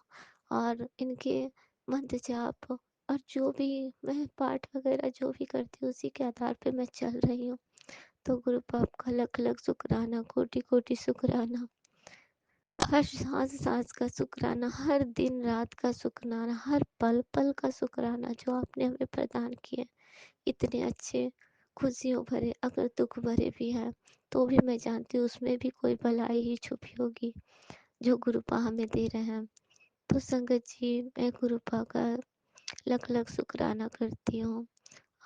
और इनके मंत्र जाप, और जो भी मैं पाठ वगैरह जो भी करती हूँ उसी के आधार पे मैं चल रही हूँ। तो गुरु पाप का लख लख शुक्राना, कोटि कोटि शुक्राना, हर सांस सांस का शुक्राना, हर दिन रात का शुक्राना, हर पल पल का शुक्राना जो आपने हमें प्रदान किए, इतने अच्छे खुशियों भरे, अगर दुख भरे भी हैं तो भी मैं जानती हूँ उसमें भी कोई भलाई ही छुपी होगी जो गुरुपा हमें दे रहे हैं। तो संगत जी, मैं गुरुपा का लख लख शुक्राना करती हूँ,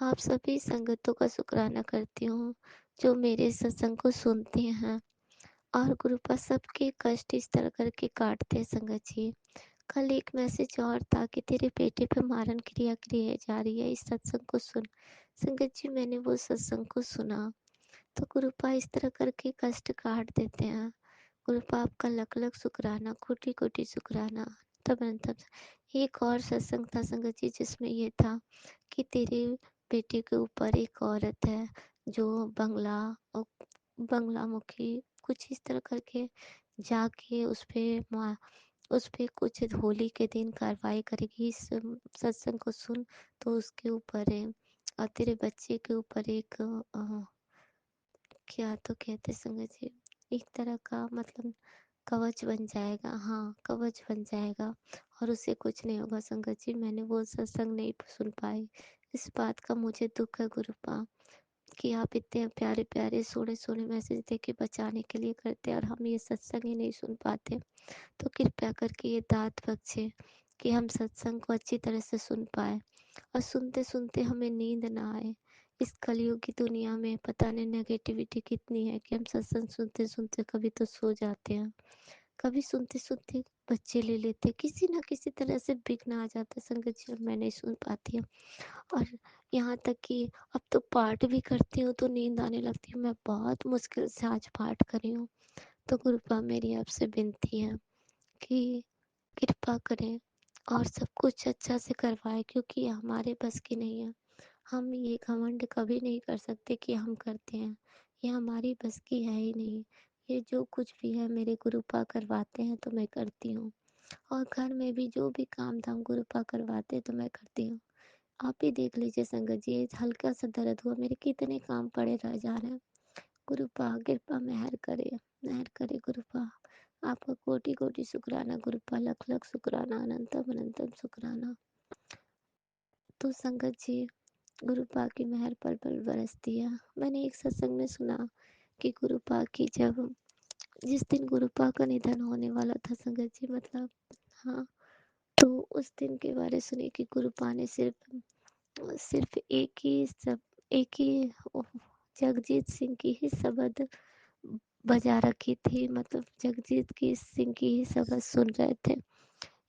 आप सभी संगतों का शुक्राना करती हूँ जो मेरे सत्संग को सुनते हैं, और गुरुपा सबके कष्ट इस तरह करके काटते हैं संगत जी। कल एक मैसेज और था कि तेरे बेटे पे मारन क्रिया क्रिया जा रही है, इस सत्संग को सुन। संगत जी, मैंने वो सत्संग को सुना, तो गुरुपा इस तरह करके कष्ट काट देते हैं। गुरुपा आपका लख लख शुक्राना, कोटि कोटि शुक्राना। तब एक और सत्संग था संगत जी जिसमें ये था कि तेरे बेटे के ऊपर एक औरत है जो बंगला मुखी कुछ इस तरह करके जाके उस पे कुछ होली के दिन कार्रवाई करेगी, इस सत्संग को सुन। तो उसके ऊपर है, और तेरे बच्चे के ऊपर एक क्या तो कहते संगत जी, एक तरह का मतलब कवच बन जाएगा, हाँ कवच बन जाएगा और उससे कुछ नहीं होगा। संगत जी मैंने वो सत्संग नहीं सुन पाई, इस बात का मुझे दुख है गुरुपा, कि आप इतने प्यारे प्यारे सोने सोने मैसेज दे के बचाने के लिए करते हैं और हम ये सत्संग ही नहीं सुन पाते। तो कृपया करके ये दात बख्शे कि हम सत्संग को अच्छी तरह से सुन पाए और सुनते सुनते हमें नींद ना आए। इस कलयुग की दुनिया में पता नहीं नेगेटिविटी कितनी है कि हम सत्संग सुनते सुनते कभी तो सो जाते हैं, कभी सुनते सुनते बच्चे ले लेते, किसी ना किसी तरह से विघ्न आ जाता है संगत जी और मैं नहीं सुन पाती हूँ। और यहाँ तक कि अब तो पाठ भी करती हूँ तो नींद आने लगती है। मैं बहुत मुश्किल से आज पाठ करी हूँ। तो गुरुपा मेरी आपसे विनती है कि कृपा करें और सब कुछ अच्छा से करवाएं, क्योंकि ये हमारे बस की नहीं है। हम ये घमंड कभी नहीं कर सकते कि हम करते हैं, ये हमारी बस की है ही नहीं। ये जो कुछ भी है मेरे गुरुपा करवाते हैं तो मैं करती हूँ, और घर में भी जो भी काम धाम गुरुपा करवाते हैं तो मैं करती हूँ। आप ही देख लीजिए संगत जी, ये हल्का सा दर्द हुआ, मेरे कितने काम पड़े रह जा रहे हैं। गुरुपा कृपा मेहर करे गुरुपा। आपका कोटि कोटि शुक्राना गुरुपा, लख लख शुक्राना, अनंतम अनंतम शुक्राना। तो संगत जी गुरुपा की मेहर पल पल बरसती है। मैंने एक सत्संग में सुना कि गुरुपा की जब जिस दिन गुरुपा का निधन होने वाला था संगत जी, मतलब हाँ, तो उस दिन के बारे सुनी कि गुरुपा ने सिर्फ एक ही जगजीत सिंह की ही शब्द बजा रखी थी, मतलब जगजीत की सिंह की ही शब्द सुन रहे थे।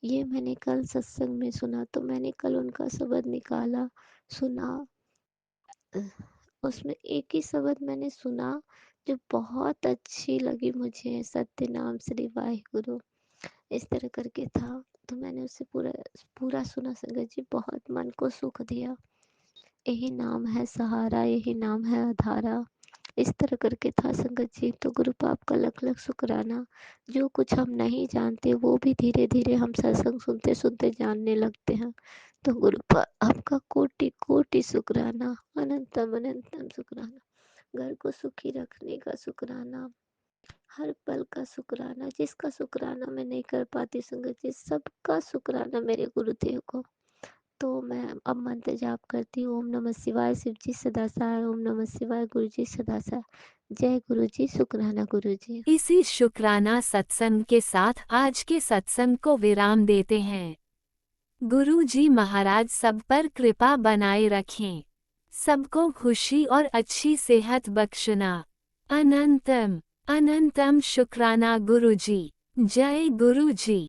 ये मैंने कल सत्संग में सुना, तो मैंने कल उनका शब्द निकाला, सुना। उसमें एक ही शब्द मैंने सुना जो बहुत अच्छी लगी मुझे, सत्य नाम श्री वाहिगुरु, इस तरह करके था। तो मैंने उसे पूरा पूरा सुना संगत जी, बहुत मन को सुख दिया। यही नाम है सहारा, यही नाम है आधारा, इस तरह करके था संगत जी। तो गुरु पाप का लख लख शुक्राना। जो कुछ हम नहीं जानते वो भी धीरे धीरे हम सत्संग सुनते सुनते जानने लगते हैं। तो गुरु पाप आपका कोटि कोटि शुक्राना, अनंतम अनंतम शुक्राना। घर को सुखी रखने का शुक्राना, हर पल का शुक्राना। जिसका शुक्राना मैं नहीं कर पाती संगत जी, सबका शुक्राना मेरे गुरुदेव को। तो मैं अब मंत्र जाप करती हूँ। ओम नमः शिवाय, शिव जी सदा सहाय। ओम नमः शिवाय, गुरु जी सदा सहाय। जय गुरु जी, शुक्राना गुरु जी। इसी शुक्राना सत्संग के साथ आज के सत्संग को विराम देते हैं। गुरु जी महाराज सब पर कृपा बनाए रखें, सबको खुशी और अच्छी सेहत बख्शना। अनंतम अनंतम शुक्राना गुरु जी। जय गुरु जी।